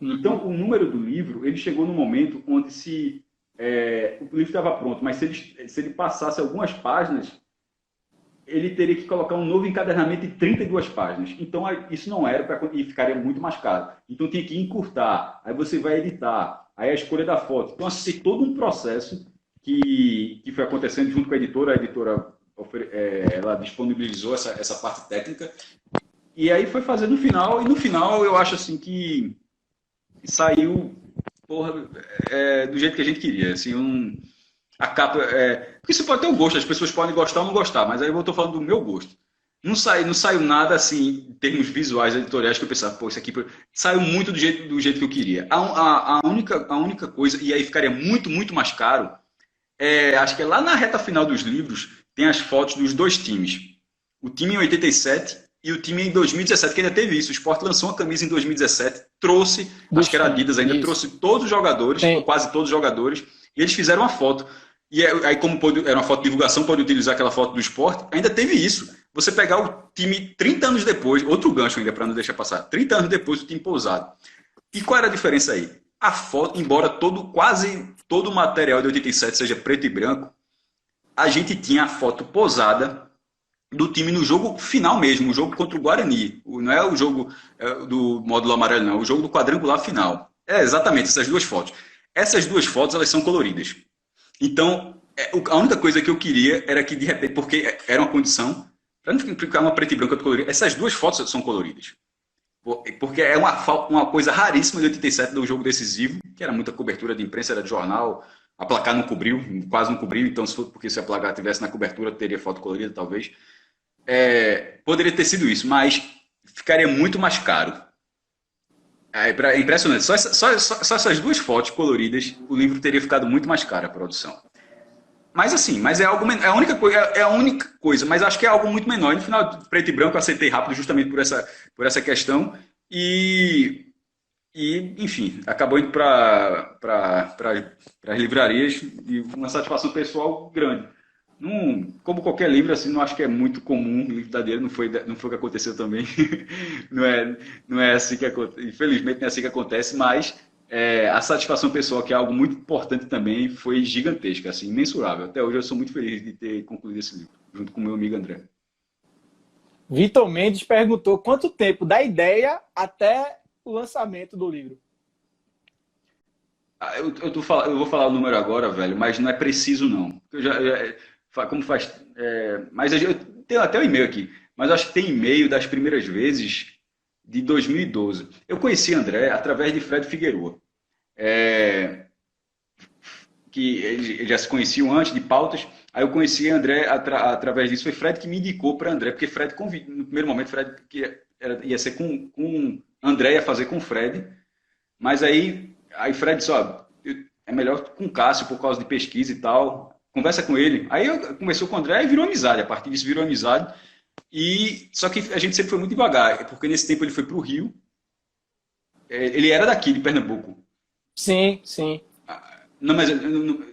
Então, o número do livro, ele chegou no momento onde o livro estava pronto, mas se ele passasse algumas páginas, ele teria que colocar um novo encadernamento de 32 páginas. Então, isso não era e ficaria muito mais caro. Então, tinha que encurtar. Aí você vai editar. Aí a escolha da foto. Então, assim, tem todo um processo que foi acontecendo junto com a editora. A editora ela disponibilizou essa parte técnica. E aí foi fazendo no final. E no final, eu acho assim que saiu do jeito que a gente queria. Assim, a capa porque isso pode ter um gosto, as pessoas podem gostar ou não gostar, mas aí eu estou falando do meu gosto. Não saiu nada assim, em termos visuais, editoriais, que eu pensava, pô, isso aqui saiu muito do jeito que eu queria. A única coisa, e aí ficaria muito, muito mais caro, acho que lá na reta final dos livros, tem as fotos dos dois times. O time em 87 e o time em 2017, que ainda teve isso. O Sport lançou uma camisa em 2017, trouxe, acho que era Adidas ainda, trouxe todos os jogadores, ou quase todos os jogadores, e eles fizeram uma foto. E aí, como era uma foto de divulgação, pode utilizar aquela foto do Sport, ainda teve isso. Você pegar o time 30 anos depois, outro gancho ainda para não deixar passar, 30 anos depois do time pousado. E qual era a diferença aí? A foto, embora quase todo o material de 87 seja preto e branco, a gente tinha a foto posada do time no jogo final mesmo, o jogo contra o Guarani. Não é o jogo do módulo amarelo, não, é o jogo do quadrangular final. Exatamente, essas duas fotos. Essas duas fotos, elas são coloridas. Então, A única coisa que eu queria era que, de repente, porque era uma condição, para não ficar uma preta e branca colorida, essas duas fotos são coloridas. Porque é uma coisa raríssima de 87 do jogo decisivo, que era muita cobertura de imprensa, era de jornal, a placar não cobriu, quase não cobriu, então porque se a placar tivesse na cobertura, teria foto colorida, talvez. Poderia ter sido isso, mas ficaria muito mais caro. É impressionante. Só essas duas fotos coloridas, o livro teria ficado muito mais caro a produção. Mas assim, é a única coisa, mas acho que é algo muito menor. No final, preto e branco, eu aceitei rápido justamente por essa questão. Enfim, acabou indo para as livrarias e uma satisfação pessoal grande. Como qualquer livro, assim, não acho que é muito comum, o livro da dele não foi o que aconteceu também. Não é assim que acontece. Infelizmente, não é assim que acontece, mas a satisfação pessoal, que é algo muito importante também, foi gigantesca, assim, imensurável. Até hoje eu sou muito feliz de ter concluído esse livro, junto com o meu amigo André. Vitor Mendes perguntou quanto tempo da ideia até o lançamento do livro. Eu vou falar o número agora, velho, mas não é preciso, não. Como faz. Mas eu tenho até o e-mail aqui, mas acho que tem e-mail das primeiras vezes de 2012. Eu conheci André através de Fred Figueroa, que eles já se conheciam antes de pautas. Aí eu conheci André através disso. Foi Fred que me indicou para André, porque Fred no primeiro momento Fred ia ser com André, ia fazer com Fred, mas aí Fred disse, ó, é melhor com Cássio por causa de pesquisa e tal. Conversa com ele. Aí eu conversou com o André e virou amizade. A partir disso virou amizade. Só que a gente sempre foi muito devagar, porque nesse tempo ele foi para o Rio. Ele era daqui, de Pernambuco. Sim, sim. Não, mas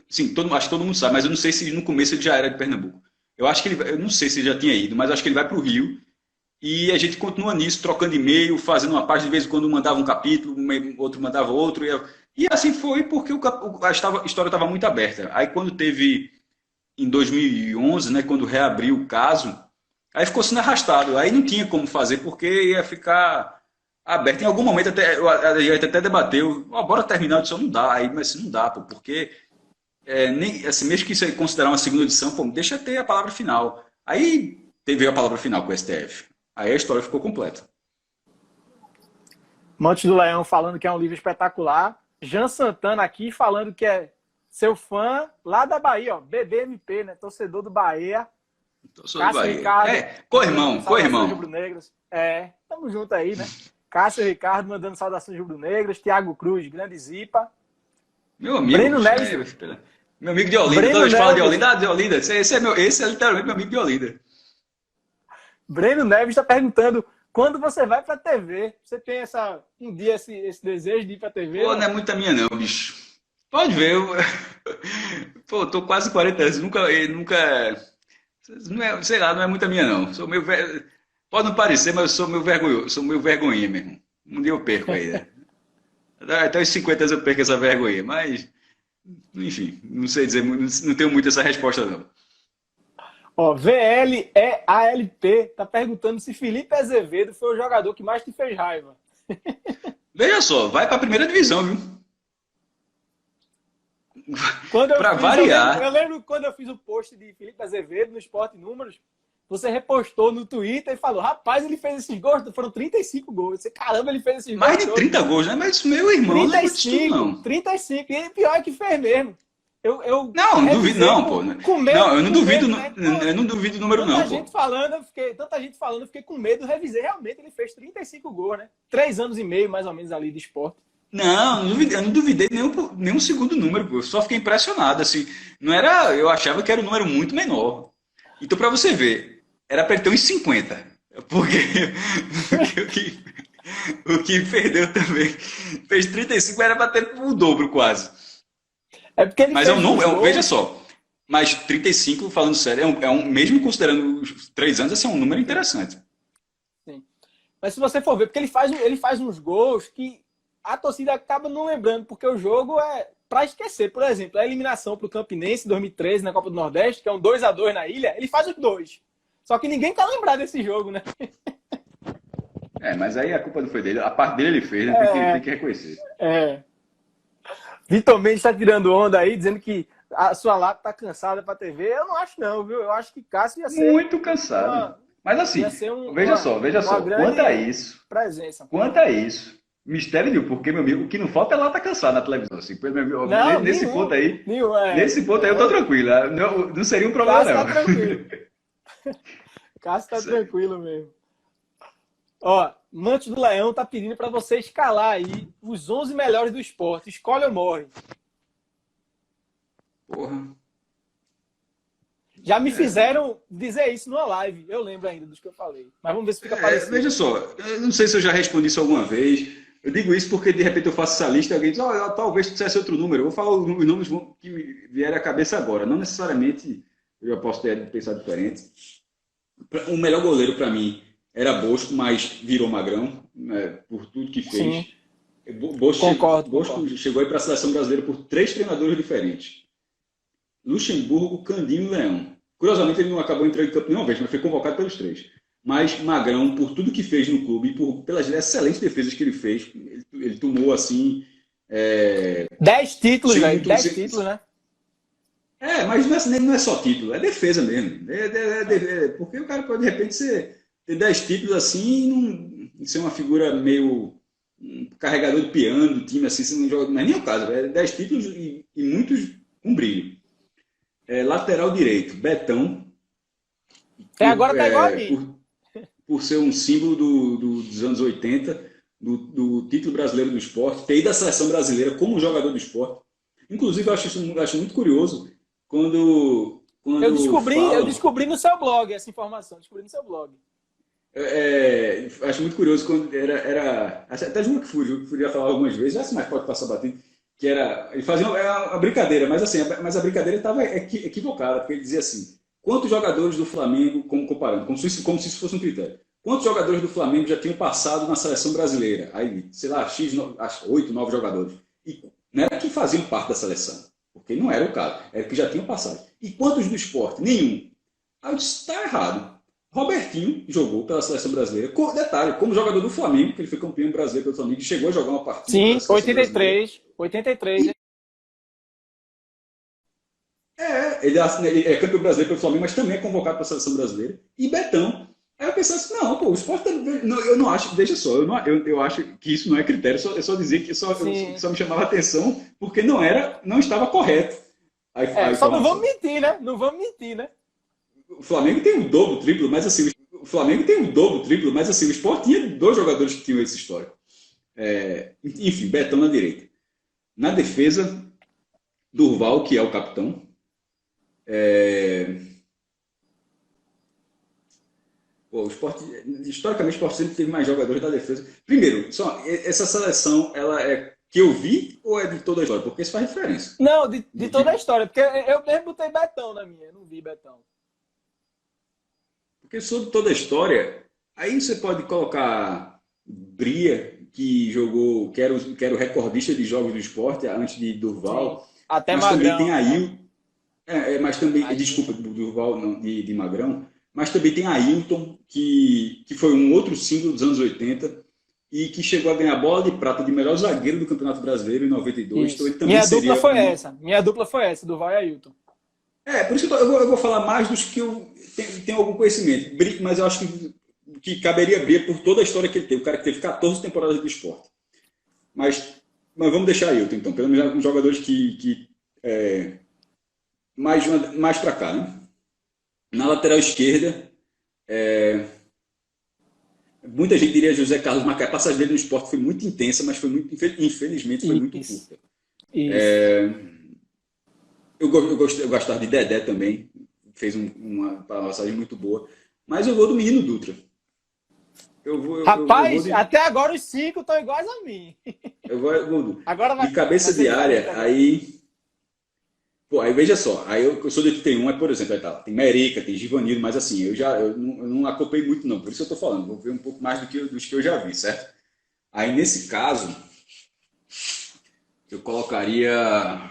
sim, acho que todo mundo sabe, mas eu não sei se no começo ele já era de Pernambuco. Eu não sei se ele já tinha ido, mas acho que ele vai para o Rio. E a gente continua nisso, trocando e-mail, fazendo uma página, de vez em quando mandava um capítulo, outro mandava outro. E assim foi porque a história estava muito aberta. Aí quando teve, em 2011, né, quando reabriu o caso, aí ficou sendo arrastado. Aí não tinha como fazer, porque ia ficar aberto. Em algum momento a gente até debateu, bora terminar, eu não dá. Aí, mas não dá, porque assim, mesmo que isso aí considerar uma segunda edição, deixa ter a palavra final. Aí veio a palavra final com o STF. Aí a história ficou completa. Monte do Leão falando que é um livro espetacular. Jean Santana aqui falando que é seu fã lá da Bahia, ó, BBMP, né? Torcedor do Bahia. Cássio do Bahia. Ricardo. Co-irmão. Rubro-negras. Tamo junto aí, né? Cássio e Ricardo mandando saudações rubro-negras. Thiago Cruz, grande Zipa. Meu amigo. Breno Neves. Meu amigo de Olinda. Toda vez fala de Olinda. De Olinda. Esse é literalmente meu amigo de Olinda. Breno Neves está perguntando quando você vai para a TV. Você tem um dia esse desejo de ir para a TV? Pô, não é muita minha não, bicho. Pode ver. Pô, tô quase 40 anos. Nunca... Não é, sei lá, não é muita minha não. Sou meio velho. Pode não parecer, mas eu sou meio vergonhinha mesmo. Um dia eu perco aí, né? Até os 50 anos eu perco essa vergonha. Mas, enfim, não sei dizer, não tenho muito essa resposta não. Ó, VLEALP tá perguntando se Felipe Azevedo foi o jogador que mais te fez raiva. Veja só, vai para a primeira divisão, viu? Para variar. Eu lembro quando eu fiz o post de Felipe Azevedo no Esporte Números, você repostou no Twitter e falou, rapaz, ele fez esses gols, foram 35 gols. Você, caramba, ele fez esses gols. Mais de 30 gols, né? Mas meu irmão 35, não é não. 35, e pior é que fez mesmo. Não duvido não, pô. Eu não duvido, né? Eu não duvido o número não, tanta gente falando, eu fiquei com medo, revisei, realmente ele fez 35 gols, né? 3 anos e meio, mais ou menos, ali de esporte. Não, eu não duvidei nenhum segundo número, pô. Eu só fiquei impressionado, assim. Eu achava que era um número muito menor. Então, para você ver, era para ele ter uns 50. Porque o que perdeu também. Fez 35, era para ter o dobro quase. Porque ele mas veja só, mas 35, falando sério, mesmo considerando os 3 anos, esse é um número interessante. Sim. Mas se você for ver, porque ele faz uns gols que a torcida acaba não lembrando, porque o jogo é para esquecer. Por exemplo, a eliminação para o Campinense em 2013 na Copa do Nordeste, que é um 2-2 na ilha, ele faz os 2. Só que ninguém quer lembrar desse jogo, né? Mas aí a culpa não foi dele. A parte dele ele fez, né? Tem que reconhecer. Vitor Mendes está tirando onda aí, dizendo que a sua lápide tá cansada pra TV. Eu não acho não, viu? Eu acho que Cássio ia ser Muito cansado. Mas assim, veja só, presença. Quanto a isso, mistério nenhum, porque, meu amigo, o que não falta é lata cansada na televisão. Assim, Não, nesse ponto aí, eu tô tranquilo. Não seria um problema, Cássio não. tá tranquilo. Cássio tá tranquilo mesmo. Ó, Mantos do Leão tá pedindo para você escalar aí os 11 melhores do esporte. Escolhe ou morre. Porra. Já me fizeram dizer isso numa live. Eu lembro ainda dos que eu falei. Mas vamos ver se fica parecido. Veja só, eu não sei se eu já respondi isso alguma vez. Eu digo isso porque de repente eu faço essa lista e alguém diz, talvez tu dissesse outro número. Eu vou falar os nomes que me vieram à cabeça agora. Não necessariamente eu já posso ter pensado diferente. O melhor goleiro para mim era Bosco, mas virou Magrão, né, por tudo que fez. Bosco chegou aí para a seleção brasileira por 3 treinadores diferentes. Luxemburgo, Candinho e Leão. Curiosamente, ele não acabou entrando em campo nenhuma vez, mas foi convocado pelos 3. Mas Magrão, por tudo que fez no clube, pelas excelentes defesas que ele fez, ele tomou assim... 10 títulos, velho. 10 títulos, né? Mas não é só título, é defesa mesmo. Porque o cara pode, de repente, ter 10 títulos assim e ser uma figura meio carregador de piano do time, assim, você não joga. Não é nem o caso, 10 títulos e muitos com brilho. Lateral direito, Betão. Agora tá igual a mim. Por ser um símbolo dos anos 80, do título brasileiro do esporte, ter ido à seleção brasileira como jogador do esporte. Inclusive, eu acho muito curioso quando eu descobri no seu blog essa informação. Descobri no seu blog. Acho muito curioso quando era até João que fui já falar algumas vezes, assim, mas pode passar batendo, que ele fazia uma brincadeira, mas assim, a brincadeira estava equivocada, porque ele dizia assim: quantos jogadores do Flamengo, comparando, como se isso fosse um critério, quantos jogadores do Flamengo já tinham passado na seleção brasileira? Aí, sei lá, 8, 9 jogadores. E não era que faziam parte da seleção, porque não era o caso, era que já tinham passado. E quantos do esporte? Nenhum. Aí eu disse: está errado. Robertinho jogou pela seleção brasileira. Detalhe, como jogador do Flamengo, que ele foi campeão brasileiro pelo Flamengo, chegou a jogar uma partida. Sim, 83. 83. Ele é campeão brasileiro pelo Flamengo, mas também é convocado para a seleção brasileira. E Betão. Aí eu pensei assim, não, pô, o esporte... eu não acho, veja só, eu acho que isso não é critério, é só dizer que só me chamava a atenção, porque não estava correto. Só não vamos mentir, né? Não vamos mentir, né? O Flamengo tem um dobro, triplo, mas assim, o Sport tinha 2 jogadores que tinham essa história. Enfim, Betão na direita. Na defesa, Durval, que é o capitão. Historicamente, o Sport sempre teve mais jogadores da defesa. Primeiro, essa seleção, ela é que eu vi ou é de toda a história? Porque isso faz diferença. Não, de toda a história, porque eu mesmo botei Betão na minha, eu não vi Betão. Porque sobre toda a história, aí você pode colocar Bria, que jogou, que era o recordista de jogos do esporte antes de Durval. Sim. Até mas Magrão. Também tem Ailton. Mas também, desculpa, do Durval, não, de Magrão. Mas também tem Ailton, que foi um outro símbolo dos anos 80 e que chegou a ganhar a bola de prata de melhor zagueiro do Campeonato Brasileiro em 92. Então ele também Minha dupla foi essa, Durval e Ailton. Por isso que eu vou falar mais dos que eu tenho algum conhecimento. Mas eu acho que caberia Bria por toda a história que ele teve. O cara que teve 14 temporadas de esporte. Mas vamos deixar Ailton, então. Pelo menos uns jogadores que mais para cá, né? Na lateral esquerda, muita gente diria José Carlos Macaé. A passagem dele no esporte foi muito intensa, mas infelizmente foi muito curta. Eu gostava de Dedé também, fez uma passagem muito boa, mas eu vou do Menino Dutra. Rapaz, até agora os 5 estão iguais a mim. Eu vou agora de cabeça de área, aí veja só, aí eu sou de 81, por exemplo, tem Merica, tem Givanildo, mas assim, eu não acompanhei muito não, por isso eu estou falando, vou ver um pouco mais dos que eu já vi, certo? Aí nesse caso, eu colocaria...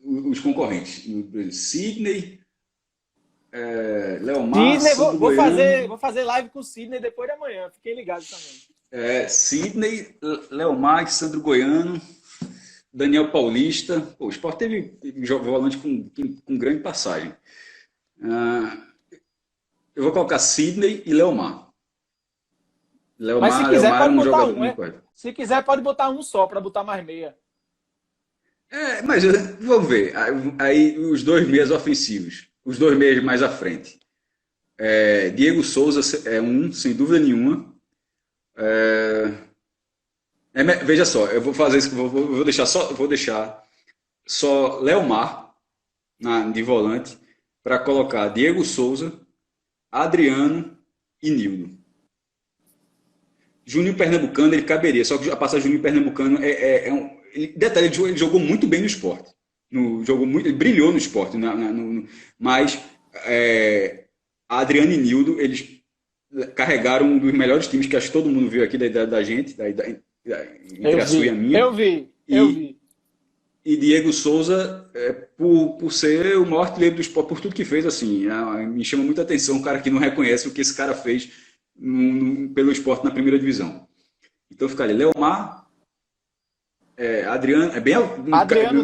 os concorrentes, Sidney, Leomar, vou fazer live com o Sidney depois de amanhã, fiquem ligados também. Sidney, Leomar, Sandro Goiano, Daniel Paulista. Pô, o Sport teve volante com grande passagem. Eu vou colocar Sidney e Leomar. Mas se quiser, Leomar era pode um botar jogador um, muito né? correto. Se quiser, pode botar um só para botar mais meia. Mas vamos ver. Aí os dois meias ofensivos, os dois meias mais à frente. Diego Souza é um, sem dúvida nenhuma. Veja só, eu vou fazer isso, vou deixar só Leomar de volante para colocar Diego Souza, Adriano e Nildo. Juninho Pernambucano ele caberia, só que a passagem Juninho Pernambucano detalhe, ele jogou muito bem no Sport. Ele brilhou no Sport, mas Adriano e Nildo, eles carregaram um dos melhores times que acho que todo mundo viu aqui da gente, entre a sua e a minha. Eu vi. E Diego Souza, por ser o maior artilheiro do Sport, por tudo que fez, assim, me chama muita atenção um cara que não reconhece o que esse cara fez pelo Sport na primeira divisão. Então ficaria Leomar, Adriano,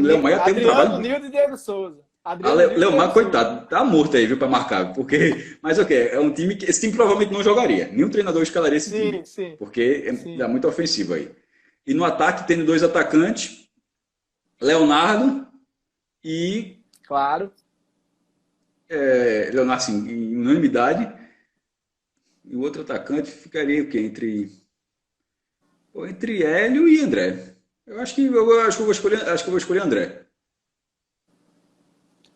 Leomar ia ter um trabalho. Nildo e Diego Souza. Leomar, coitado, tá morto aí, viu, para marcar. Mas é um time que esse time provavelmente não jogaria. Nenhum treinador escalaria esse time. Sim. Porque dá muito ofensivo aí. E no ataque, tendo dois atacantes, Leonardo e. Claro. Leonardo, assim, em unanimidade. E o outro atacante ficaria o quê? Entre Hélio e André. Eu acho que eu vou escolher André.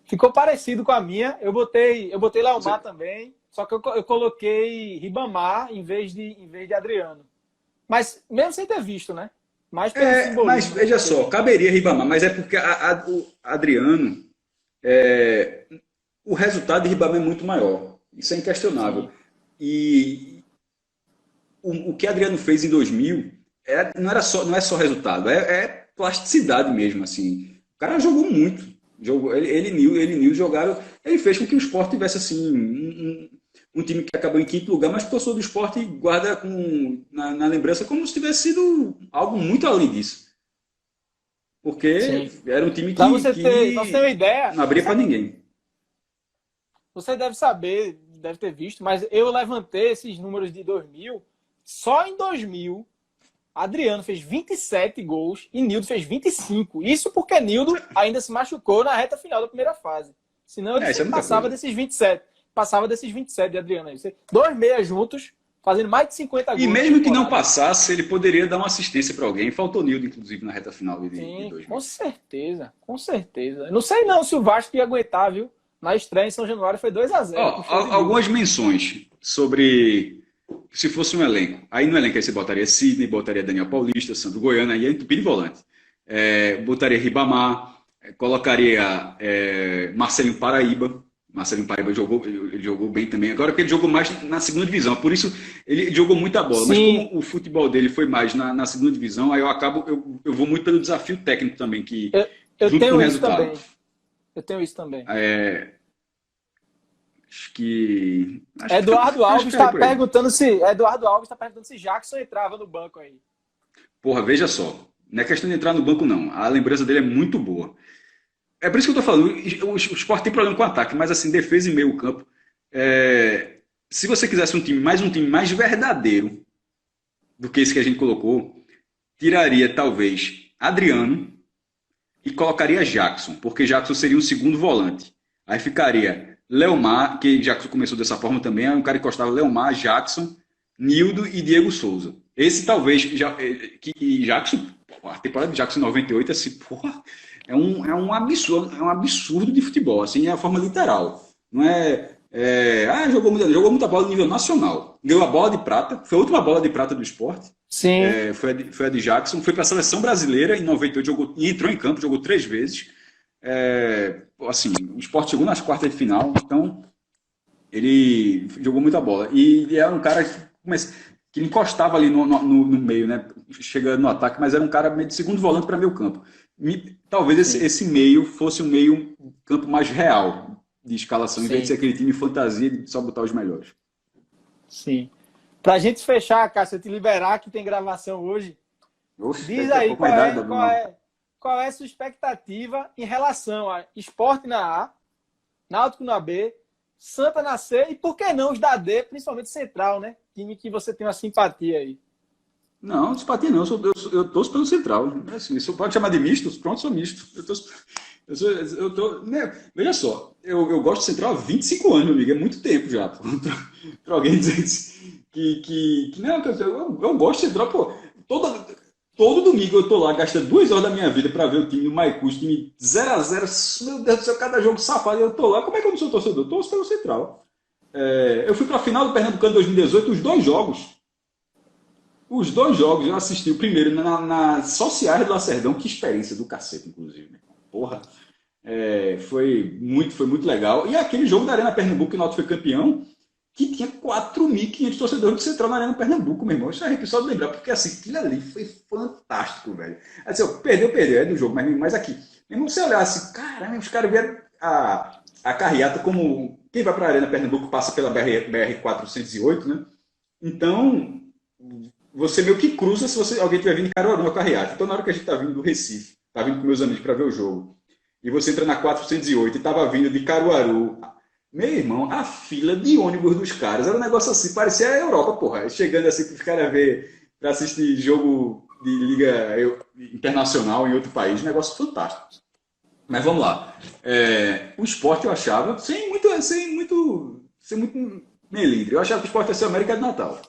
Ficou parecido com a minha. Eu botei Leomar também, só que eu coloquei Ribamar em vez de Adriano. Mas mesmo sem ter visto, né? Mas veja só, caberia Ribamar, mas é porque o Adriano, o resultado de Ribamar é muito maior. Isso é inquestionável. Sim. E o que Adriano fez em 2000 não é só resultado, é plasticidade mesmo. Assim. O cara jogou muito. Ele e Nil jogaram. Ele fez com que o Sport tivesse assim, um time que acabou em quinto lugar, mas o torcedor do Sport guarda na lembrança como se tivesse sido algo muito além disso. Porque era um time que você ter uma ideia, não abria para ninguém. Você deve saber, deve ter visto, mas eu levantei esses números de 2000. Só em 2000, Adriano fez 27 gols e Nildo fez 25. Isso porque Nildo ainda se machucou na reta final da primeira fase. Senão ele passava desses 27. Passava desses 27 de Adriano. Dois meias juntos, fazendo mais de 50 gols. E mesmo que não passasse, ele poderia dar uma assistência para alguém. Faltou Nildo, inclusive, na reta final de 2000. Com certeza. Não sei não se o Vasco ia aguentar, viu? Na estreia em São Januário foi 2-0. Algumas menções sobre se fosse um elenco. Aí no elenco aí você botaria Sidney, botaria Daniel Paulista, Sandro Goiano, aí é entupir de volante. Botaria Ribamar, colocaria Marcelinho Paraíba. Marcelinho Paraíba ele jogou bem também. Agora que ele jogou mais na segunda divisão, por isso ele jogou muita bola. Sim. Mas como o futebol dele foi mais na segunda divisão, aí eu vou muito pelo desafio técnico também, que junto com o resultado. Eu tenho isso também. Eduardo Alves está perguntando se Jackson entrava no banco aí. Porra, veja só. Não é questão de entrar no banco, não. A lembrança dele é muito boa. É por isso que eu tô falando. O Sport tem problema com ataque, mas assim, defesa e meio campo. Se você quisesse um time mais verdadeiro do que esse que a gente colocou, tiraria talvez Adriano e colocaria Jackson, porque Jackson seria um segundo volante. Aí ficaria Leomar, que Jackson começou dessa forma também, aí um cara encostava Leomar, Jackson, Nildo e Diego Souza. Esse talvez, Jackson, a temporada de Jackson em 98, assim, porra, é um absurdo de futebol, assim, é a forma literal. Não jogou muita bola no nível nacional. Ganhou a bola de prata, foi a última bola de prata do Sport. Sim. Foi a de Jackson, foi para a seleção brasileira em 98, entrou em campo, jogou 3 vezes. Assim, o Sport chegou nas quartas de final, então ele jogou muita bola. E era um cara que encostava ali no meio, né? Chegando no ataque, mas era um cara meio de segundo volante para meio campo. Talvez esse meio fosse um meio campo mais real de escalação, em vez de ser aquele time fantasia de só botar os melhores. Sim. Pra gente qual é a sua expectativa em relação a Sport na A, Náutico na B, Santa na C e, por que não, os da D, principalmente Central, né? Time que você tem uma simpatia aí. Não, simpatia não, eu torço pelo Central. Assim, você pode chamar de misto? Pronto, sou misto. Né? Veja só, eu gosto de Central há 25 anos, meu amigo, é muito tempo já. Para alguém dizer não, eu gosto de Central, pô, todo domingo eu tô lá gastando 2 horas da minha vida para ver o time do Maicus, time 0x0, meu Deus do céu, cada jogo safado, e eu tô lá, como é que eu não sou torcedor? Eu torço pelo Central. Eu fui para a final do Pernambucano 2018, os dois jogos eu assisti o primeiro nas sociais do Lacerdão, que experiência do cacete, inclusive, né? Porra, foi muito legal. E aquele jogo da Arena Pernambuco, que o Náutico foi campeão, que tinha 4.500 torcedores do Central na Arena Pernambuco, meu irmão. Isso é arrepio só de lembrar, porque assim, aquilo ali foi fantástico, velho. Assim, perdeu, é do jogo, mas aqui, mesmo você olhar assim, caramba, os caras vieram a carreata como quem vai para a Arena Pernambuco passa pela BR-408, né? Então, você meio que cruza se alguém estiver vindo em Caruaru, a carreata. Então, na hora que a gente tá vindo do Recife, tá vindo com meus amigos para ver o jogo, e você entra na 408 e tava vindo de Caruaru, meu irmão, a fila de ônibus dos caras era um negócio assim, parecia a Europa, porra. Chegando assim para os caras ver, para assistir jogo de liga internacional em outro país, um negócio fantástico. Mas vamos lá. O Sport eu achava, sem muito melindre, eu achava que o Sport ia ser a América do Natal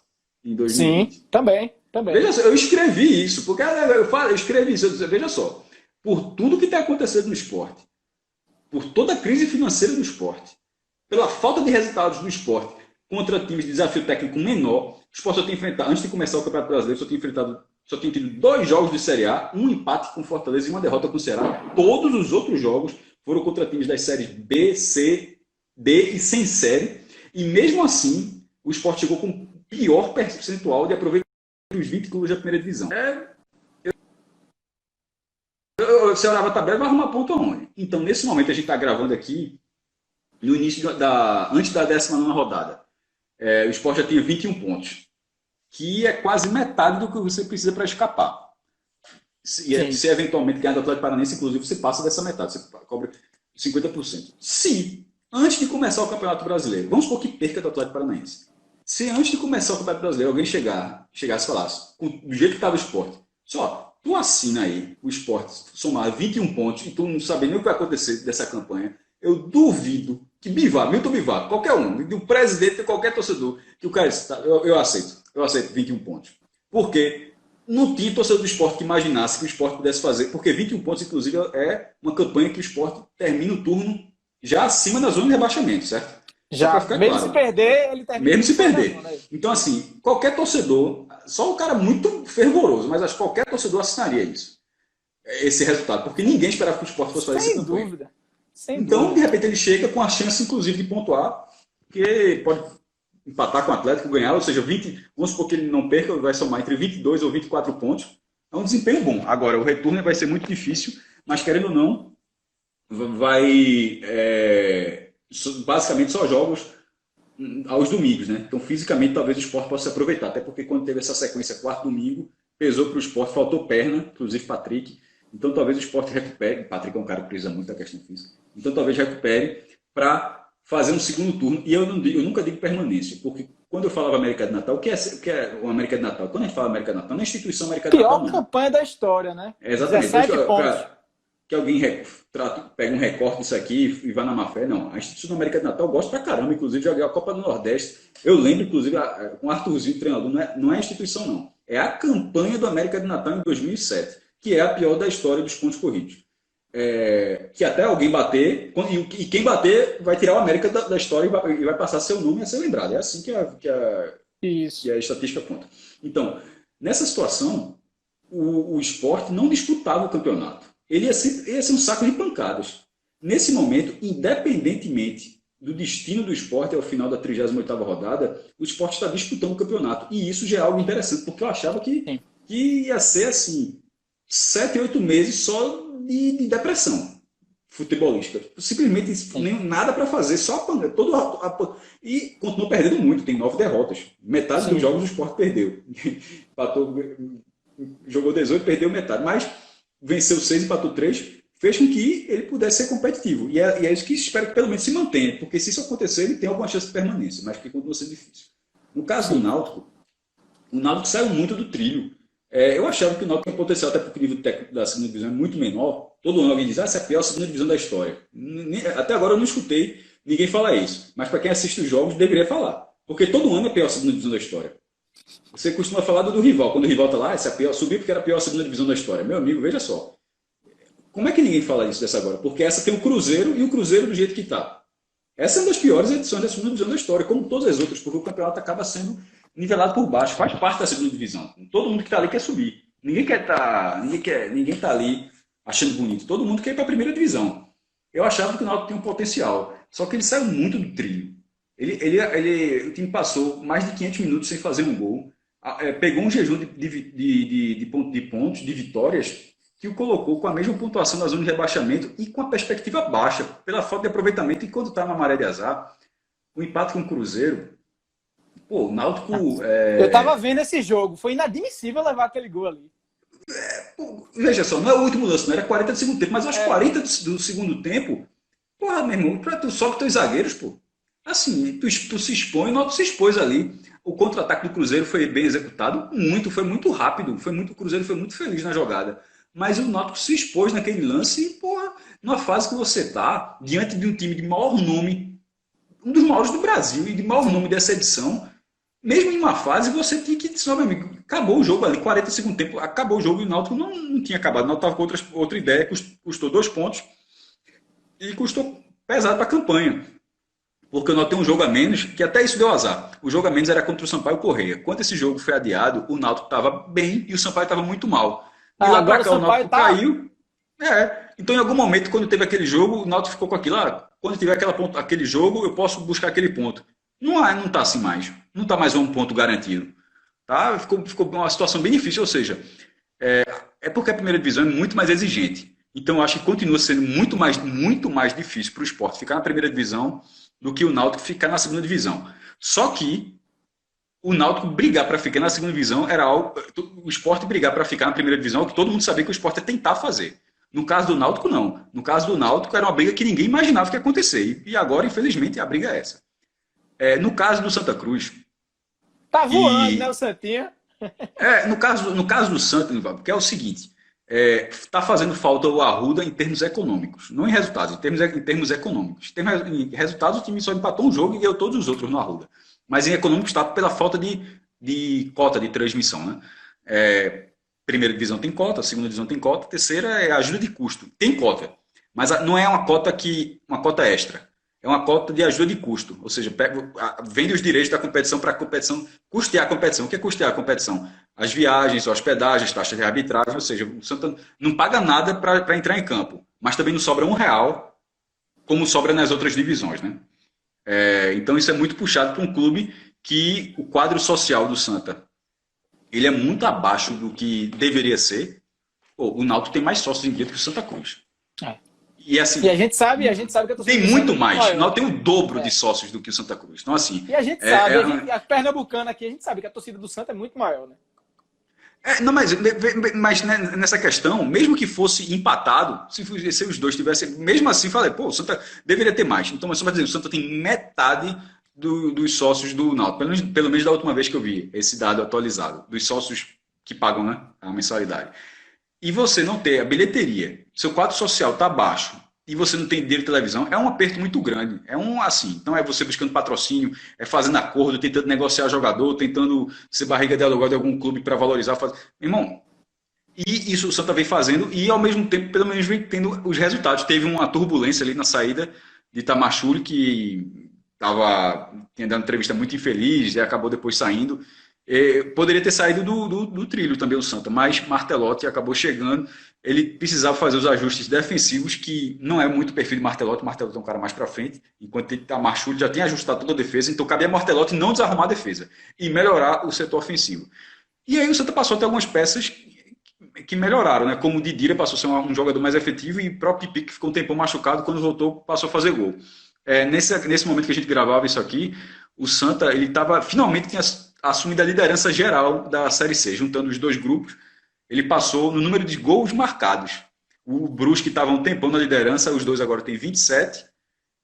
em 2020. Sim, também. Veja só, eu escrevi isso, porque eu escrevi isso, veja só, por tudo que está acontecendo no esporte, por toda a crise financeira do esporte, pela falta de resultados do esporte contra times de desafio técnico menor, o esporte só tem enfrentado, antes de começar o Campeonato Brasileiro, só tem tido 2 jogos de Série A, um empate com Fortaleza e uma derrota com o Ceará. Todos os outros jogos foram contra times das séries B, C, D e sem série, e mesmo assim, o esporte chegou com o pior percentual de aproveitamento dos 20 clubes da primeira divisão. Você olhava a tabela, vai arrumar ponto aonde? Então, nesse momento, a gente está gravando aqui, no início antes da 19ª rodada. O Sport já tinha 21 pontos, que é quase metade do que você precisa para escapar. Se eventualmente ganhar do Atlético Paranaense, inclusive, você passa dessa metade, você cobra 50%. Se, antes de começar o Campeonato Brasileiro, vamos supor que perca do Atlético Paranaense. Se antes de começar o Campeonato Brasileiro alguém chegasse e falasse, do jeito que estava o Sport, só, tu assina aí o Sport somar 21 pontos e tu não sabe nem o que vai acontecer dessa campanha, eu duvido que Milton Bivar, qualquer um, do presidente, de qualquer torcedor, que o cara disse, tá, eu aceito 21 pontos. Porque não tinha torcedor do Sport que imaginasse que o Sport pudesse fazer, porque 21 pontos, inclusive, é uma campanha que o Sport termina o turno já acima da zona de rebaixamento, certo? Já, mesmo se perder, ele termina. Mesmo se perder. Então, assim, qualquer torcedor, só um cara muito fervoroso, mas acho que qualquer torcedor assinaria isso. Esse resultado, porque ninguém esperava que o Sport fosse fazer essa campanha. Sem dúvida. Então, de repente, ele chega com a chance, inclusive, de pontuar, que pode empatar com o Atlético, ganhar, ou seja, 20, vamos supor que ele não perca, vai somar entre 22 ou 24 pontos. É um desempenho bom. Agora, o retorno vai ser muito difícil, mas querendo ou não, vai basicamente só jogos aos domingos, né? Então, fisicamente, talvez o Sport possa se aproveitar, até porque quando teve essa sequência quarto domingo, pesou para o Sport, faltou perna, inclusive Patrick. Então, talvez o Sport recupere. Patrick é um cara que precisa muito da questão física. Então, talvez recupere para fazer um segundo turno. E eu nunca digo permanência, porque quando eu falava América de Natal, o que é o América de Natal? Quando a gente fala América de Natal, não é a instituição América de Natal. Pior campanha da história, né? Exatamente. 17 pontos. Que alguém pega um recorte disso aqui e vai na má fé. Não, a instituição da América de Natal eu gosto pra caramba. Inclusive, joguei a Copa do Nordeste. Eu lembro, inclusive, com o Arthurzinho, treinador, não é a instituição, não. É a campanha do América de Natal em 2007, que é a pior da história dos pontos corridos. Que até alguém bater, e quem bater vai tirar o América da história e vai passar seu nome a ser lembrado. É assim que a estatística conta. Então, nessa situação, o Sport não disputava o campeonato. Ele ia ser um saco de pancadas. Nesse momento, independentemente do destino do Sport ao final da 38ª rodada, o Sport está disputando o campeonato. E isso já é algo interessante, porque eu achava que ia ser assim, 7, 8 meses só de depressão futebolística. Simplesmente nada para fazer, só a e continuou perdendo muito, tem 9 derrotas. Metade dos jogos o Sport perdeu. Jogou 18, perdeu metade. Mas venceu 6, empatou 3, fez com que ele pudesse ser competitivo. E é isso que espero que pelo menos se mantenha, porque se isso acontecer, ele tem alguma chance de permanência, mas que continua sendo difícil. No caso do Náutico, o Náutico saiu muito do trilho. Eu achava que o Náutico tinha potencial, até porque o nível técnico da segunda divisão é muito menor. Todo ano alguém diz, essa é a pior segunda divisão da história. Até agora eu não escutei ninguém falar isso. Mas para quem assiste os jogos, deveria falar. Porque todo ano é a pior segunda divisão da história. Você costuma falar do rival. Quando o rival está lá, essa é a pior, subiu porque era a pior segunda divisão da história. Meu amigo, veja só. Como é que ninguém fala isso dessa agora? Porque essa tem o Cruzeiro e o Cruzeiro do jeito que está. Essa é uma das piores edições da segunda divisão da história, como todas as outras, porque o campeonato acaba sendo nivelado por baixo, faz parte da segunda divisão. Todo mundo que está ali quer subir. Ninguém tá ali achando bonito. Todo mundo quer ir para a primeira divisão. Eu achava que o Náutico tinha um potencial, só que ele saiu muito do trilho. O time passou mais de 500 minutos sem fazer um gol, pegou um jejum de pontos, de vitórias, que o colocou com a mesma pontuação na zona de rebaixamento e com a perspectiva baixa, pela falta de aproveitamento. E quando está na maré de azar, o empate com o Cruzeiro, pô, o Náutico... Eu estava vendo esse jogo, foi inadmissível levar aquele gol ali. Pô, veja só, não é o último lance, não era 40 do segundo tempo, mas aos 40 do segundo tempo, porra, meu irmão, tu sobe teus zagueiros, pô. Assim, tu se expõe, o Náutico se expôs ali. O contra-ataque do Cruzeiro foi bem executado, foi muito rápido, o Cruzeiro foi muito feliz na jogada. Mas o Náutico se expôs naquele lance e, porra, numa fase que você tá, diante de um time de maior nome, um dos maiores do Brasil e de maior nome dessa edição, mesmo em uma fase, você tinha que dizer, meu amigo, acabou o jogo ali, 40 segundos tempo, acabou o jogo e o Náutico não tinha acabado. O Náutico estava com outra ideia, custou 2 pontos e custou pesado para a campanha. Porque o Náutico tem um jogo a menos, que até isso deu azar. O jogo a menos era contra o Sampaio Corrêa. Quando esse jogo foi adiado, o Náutico estava bem e o Sampaio estava muito mal. E lá para cá o Náutico caiu. Então, em algum momento, quando teve aquele jogo, o Náutico ficou com aquilo. Quando tiver aquele jogo, eu posso buscar aquele ponto. Não está assim mais. Não está mais um ponto garantido. Tá? Ficou uma situação bem difícil. Ou seja, é porque a primeira divisão é muito mais exigente. Então, eu acho que continua sendo muito mais difícil para o Sport ficar na primeira divisão do que o Náutico ficar na segunda divisão. Só que o Náutico brigar para ficar na segunda divisão era algo... O Sport brigar para ficar na primeira divisão é o que todo mundo sabia que o Sport ia tentar fazer. No caso do Náutico, não. No caso do Náutico, era uma briga que ninguém imaginava que ia acontecer. E agora, infelizmente, a briga é essa. No caso do Santa Cruz... Tá voando, né, o Santinha? No caso do Santa, porque é o seguinte... Está fazendo falta o Arruda em termos econômicos, não em resultados, em termos econômicos. Em resultados, o time só empatou um jogo e ganhou todos os outros no Arruda. Mas em econômicos está pela falta de cota de transmissão. Né? Primeira divisão tem cota, segunda divisão tem cota, terceira é ajuda de custo. Tem cota, mas não é uma cota extra. É uma cota de ajuda de custo, ou seja, vende os direitos da competição para a competição, custear a competição. O que é custear a competição? As viagens, hospedagens, taxas de arbitragem, ou seja, o Santa não paga nada para entrar em campo, mas também não sobra R$1, como sobra nas outras divisões. Né? Então isso é muito puxado para um clube que o quadro social do Santa ele é muito abaixo do que deveria ser. O Náutico tem mais sócios em dia do que o Santa Cruz. E, assim, e a gente sabe que a torcida tem muito mais. Nós temos o dobro de sócios do que o Santa Cruz. Então, assim, e a gente sabe, a Pernambucana aqui, a gente sabe que a torcida do Santa é muito maior, né? Mas nessa questão, mesmo que fosse empatado, se os dois tivessem, mesmo assim, falei, o Santa deveria ter mais. Então, mas só para dizer, o Santa tem metade dos sócios do Náutico, pelo menos da última vez que eu vi esse dado atualizado, dos sócios que pagam, né, a mensalidade. E você não ter a bilheteria, seu quadro social está baixo e você não tem direito de televisão, é um aperto muito grande. Então é você buscando patrocínio, é fazendo acordo, tentando negociar jogador, tentando ser barriga de aluguel de algum clube para valorizar. Irmão, e isso o Santa vem fazendo e ao mesmo tempo, pelo menos, vem tendo os resultados. Teve uma turbulência ali na saída de Tamachule, que tinha dado uma entrevista muito infeliz e acabou depois saindo. Poderia ter saído do trilho também o Santa, mas Martelotti acabou chegando. Ele precisava fazer os ajustes defensivos, que não é muito perfil de Martelotti. Martelotti é um cara mais para frente, enquanto ele está Marchulho, já tinha ajustado toda a defesa, então cabia a Martelotti não desarrumar a defesa e melhorar o setor ofensivo. E aí o Santa passou a ter algumas peças que melhoraram, né? Como o Didira passou a ser um jogador mais efetivo e o próprio Pipique ficou um tempão machucado, quando voltou passou a fazer gol. Nesse momento que a gente gravava isso aqui, o Santa finalmente tinha assumido a liderança geral da Série C, juntando os dois grupos. ele passou no número de gols marcados. O Brusque estava um tempão na liderança, os dois agora têm 27,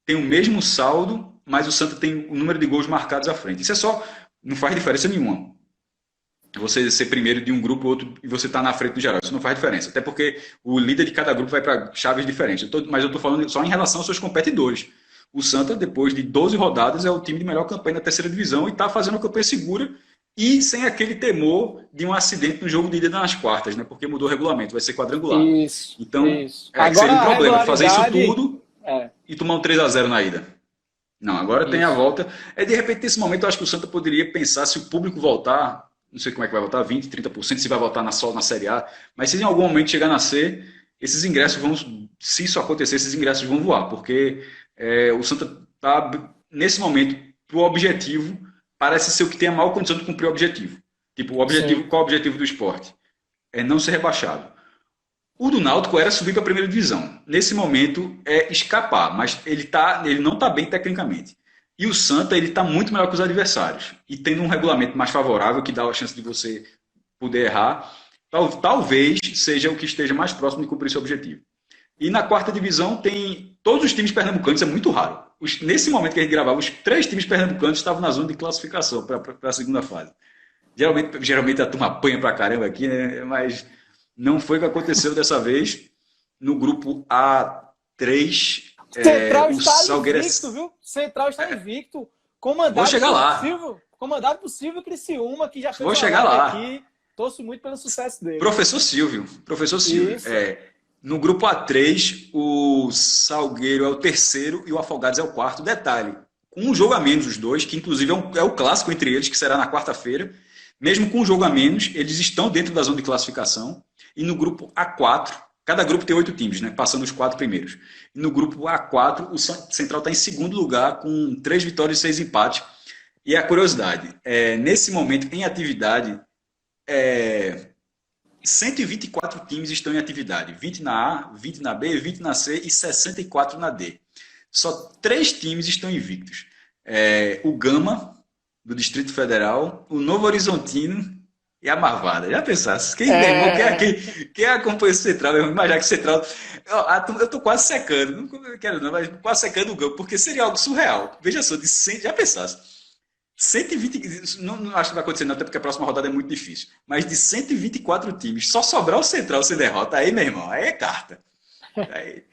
tem o mesmo saldo, mas o Santa tem o número de gols marcados à frente. Isso é só, não faz diferença nenhuma. Você ser primeiro de um grupo, outro, e você tá na frente do geral. Isso não faz diferença. Até porque o líder de cada grupo vai para chaves diferentes. Mas eu estou falando só em relação aos seus competidores. O Santa, depois de 12 rodadas, é o time de melhor campanha da terceira divisão e está fazendo uma campanha segura e sem aquele temor de um acidente no jogo de ida nas quartas, né? Porque mudou o regulamento, vai ser quadrangular. Isso. Então, isso. Agora, seria um problema fazer isso tudo e tomar um 3-0 na ida. Não, agora tem a volta. De repente, nesse momento, eu acho que o Santa poderia pensar se o público voltar. Não sei como é que vai voltar, 20%, 30%, se vai voltar só na Série A, mas se em algum momento chegar na C, esses ingressos vão, se isso acontecer, esses ingressos vão voar, porque o Santa está, nesse momento, para o objetivo, parece ser o que tem a maior condição de cumprir o objetivo. Tipo, o objetivo, qual é o objetivo do esporte? É não ser rebaixado. O do Náutico era subir para a primeira divisão. Nesse momento, é escapar, mas ele não está bem tecnicamente. E o Santa, ele está muito melhor que os adversários. E tendo um regulamento mais favorável, que dá a chance de você poder errar, talvez seja o que esteja mais próximo de cumprir esse objetivo. E na quarta divisão tem todos os times pernambucanos, é muito raro. Nesse momento que a gente gravava, os 3 times pernambucanos estavam na zona de classificação para a segunda fase. Geralmente a turma apanha pra caramba aqui, né? Mas não foi o que aconteceu dessa vez. No grupo A3... Central está invicto, viu? Central está invicto. Comandado por Silvio Criciúma, que já fez Vou chegar lá. Aqui. Torço muito pelo sucesso dele. Professor Silvio. No grupo A3, o Salgueiro é o terceiro e o Afogados é o quarto. Detalhe, com um jogo a menos os dois, que inclusive é o clássico entre eles, que será na quarta-feira. Mesmo com um jogo a menos, eles estão dentro da zona de classificação. E no grupo A4, cada grupo tem 8 times, né? Passando os 4 primeiros. E no grupo A4, o Central está em segundo lugar, com 3 vitórias e 6 empates. E a curiosidade, nesse momento, em atividade, 124 times estão em atividade. 20 na A, 20 na B, 20 na C e 64 na D. Só 3 times estão invictos. O Gama, do Distrito Federal, o Novo Horizontino e a Marvada. Já pensasse? Quem acompanha o Central? Mas já que o Central... Eu estou quase secando. Não quero não, mas quase secando o Gama, porque seria algo surreal. Veja só, já pensasse? 120... Não acho que vai acontecer não, até porque a próxima rodada é muito difícil. Mas de 124 times, só sobrar o Central sem derrota. Aí, meu irmão, aí é carta. Aí...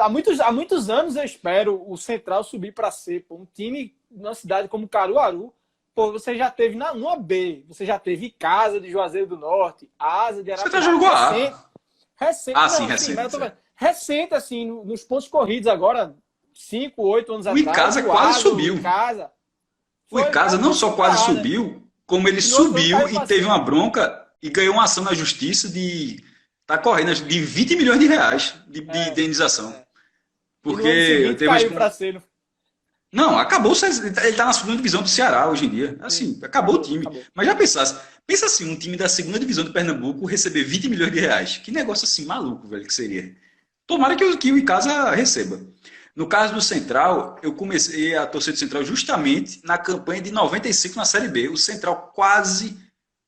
Há muitos anos eu espero o Central subir para C. Um time numa cidade como Caruaru, você já teve no AB, você já teve Casa de Juazeiro do Norte, Asa de Arapiraca. Você já jogou A? Recente, assim, nos pontos corridos agora, 5, 8 anos atrás. O Icasa quase subiu. O Icasa não só quase subiu, como ele subiu e teve uma bronca e ganhou uma ação na justiça de... Tá correndo de 20 milhões de reais de indenização. Porque caiu para C. Não, acabou. Ele tá na segunda divisão do Ceará hoje em dia. Assim, acabou o time. Acabou. Mas já pensasse, pensa assim, um time da segunda divisão do Pernambuco receber 20 milhões de reais. Que negócio assim maluco, velho, que seria. Tomara que o Icasa receba. No caso do Central, eu comecei a torcer do Central justamente na campanha de 95 na Série B. O Central quase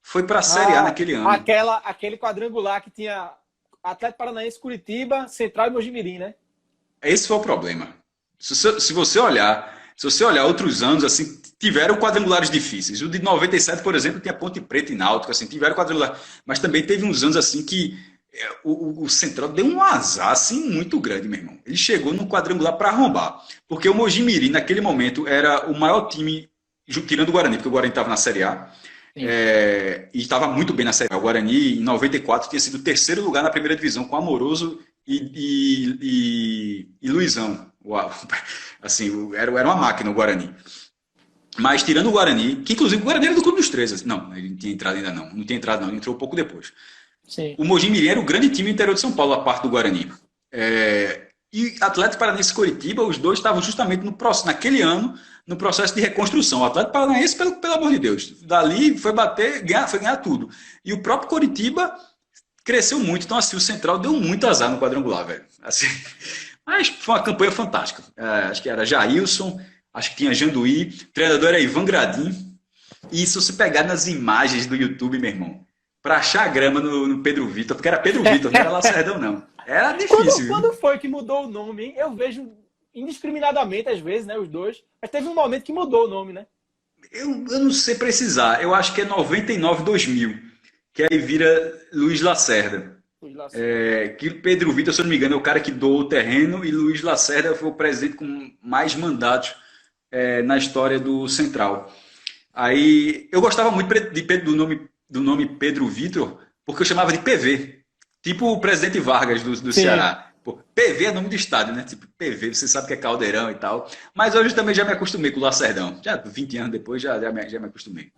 foi para a Série A naquele ano. Aquele quadrangular que tinha Atlético Paranaense, Curitiba, Central e Mojimirim, né? Esse foi o problema. Se você olhar outros anos, assim, tiveram quadrangulares difíceis. O de 97, por exemplo, tinha Ponte Preta e Náutico, assim, tiveram quadrangular. Mas também teve uns anos assim que o Central deu um azar assim, muito grande, meu irmão. Ele chegou no quadrangular para arrombar. Porque o Mojimirim, naquele momento, era o maior time, tirando o Guarani, porque o Guarani estava na Série A. E estava muito bem na Série A. O Guarani, em 94, tinha sido o terceiro lugar na primeira divisão, com Amoroso e Luizão. Assim, era uma máquina o Guarani. Mas tirando o Guarani, que inclusive o Guarani era do Clube dos 13. Não, ele não tinha entrado ainda não. Não tinha entrado não, ele entrou um pouco depois. Sim. O Mojimirim era o grande time do interior de São Paulo, a parte do Guarani. E Atlético Paranaense e Coritiba, os dois estavam justamente naquele ano, no processo de reconstrução. O Atlético Paranaense, pelo amor de Deus, dali foi ganhar tudo. E o próprio Coritiba cresceu muito. Então, assim, o Central deu muito azar no quadrangular, velho. Assim, mas foi uma campanha fantástica. Acho que era Jailson, acho que tinha Janduí, o treinador era Ivan Gradim. E se você pegar nas imagens do YouTube, meu irmão, pra achar grama no Pedro Vitor, porque era Pedro Vitor, não era Lacerdão, não. Era difícil, Quando viu? foi que mudou o nome, hein? Eu vejo indiscriminadamente, às vezes, né? Os dois. Mas teve um momento que mudou o nome, né? Eu não sei precisar. Eu acho que é 99, 2000, que aí vira Luiz Lacerda. Luiz Lacerda. É, que Pedro Vitor, se eu não me engano, é o cara que doou o terreno e Luiz Lacerda foi o presidente com mais mandatos na história do Central. Aí eu gostava muito do nome Pedro Vitor, porque eu chamava de PV, tipo o presidente Vargas do Sim. Ceará. Pô, PV é nome do estado, né? Tipo, PV, você sabe que é Caldeirão e tal. Mas hoje também já me acostumei com o Lacerdão. Já 20 anos depois já me acostumei.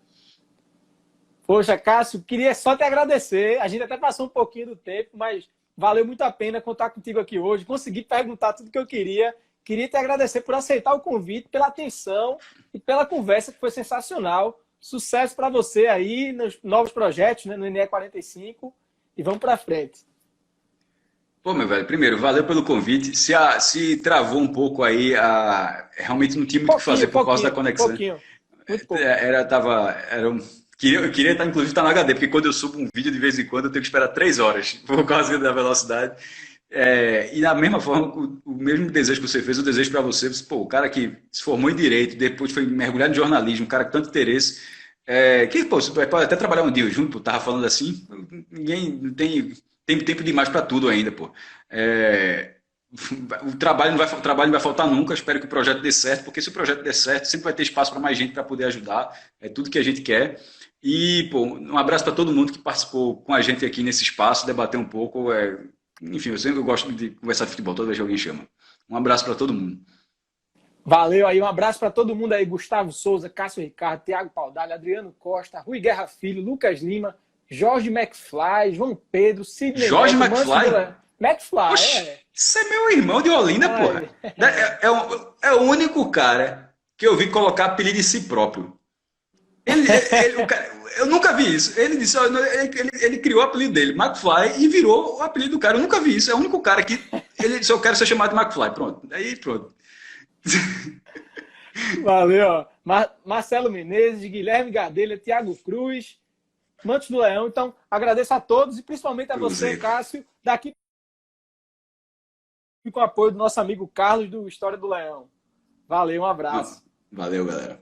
Poxa, Cássio, queria só te agradecer. A gente até passou um pouquinho do tempo, mas valeu muito a pena contar contigo aqui hoje. Consegui perguntar tudo que eu queria. Queria te agradecer por aceitar o convite, pela atenção e pela conversa que foi sensacional. Sucesso para você aí nos novos projetos, né, no NE 45 e vamos para frente. Pô, meu velho, primeiro, valeu pelo convite. Se travou um pouco aí, realmente não tinha muito o que fazer Pouquinho, por causa da pouquinho, conexão. pouquinho. Muito pouco. Eu queria estar, inclusive, estar no HD, porque quando eu subo um vídeo de vez em quando, eu tenho que esperar 3 horas por causa da velocidade. E da mesma forma, o mesmo desejo que você fez, eu desejo para você, pô, o cara que se formou em Direito, depois foi mergulhado em jornalismo, um cara com tanto interesse, que, pô, você pode até trabalhar um dia junto, pô, tava falando assim, ninguém não tem tempo demais para tudo ainda, pô. É, o trabalho não vai faltar nunca. Espero que o projeto dê certo, porque se o projeto der certo, sempre vai ter espaço para mais gente para poder ajudar. É tudo que a gente quer. E, pô, um abraço para todo mundo que participou com a gente aqui nesse espaço, debater um pouco. Enfim, eu sempre gosto de conversar de futebol toda vez que alguém chama. Um abraço para todo mundo. Valeu aí, um abraço para todo mundo aí. Gustavo Souza, Cássio Ricardo, Thiago Paudalho, Adriano Costa, Rui Guerra Filho, Lucas Lima, Jorge McFly, João Pedro, Sidney Jorge Neto, Manso do McFly? Leão. McFly, Oxe, é. isso é meu irmão de Olinda, Ai, porra. É o único cara que eu vi colocar apelido em si próprio. O cara, eu nunca vi isso. Ele disse, ó, ele criou o apelido dele, McFly, e virou o apelido do cara. Eu nunca vi isso. É o único cara que ele disse, eu quero ser chamado de McFly. Pronto. Aí pronto. valeu, ó. Marcelo Menezes, Guilherme Gadelha, Thiago Cruz, Mantos do Leão. Então, agradeço a todos e principalmente a você, Cruzeiro. Cássio, daqui com o apoio do nosso amigo Carlos do História do Leão. Valeu, um Não, abraço. valeu, galera.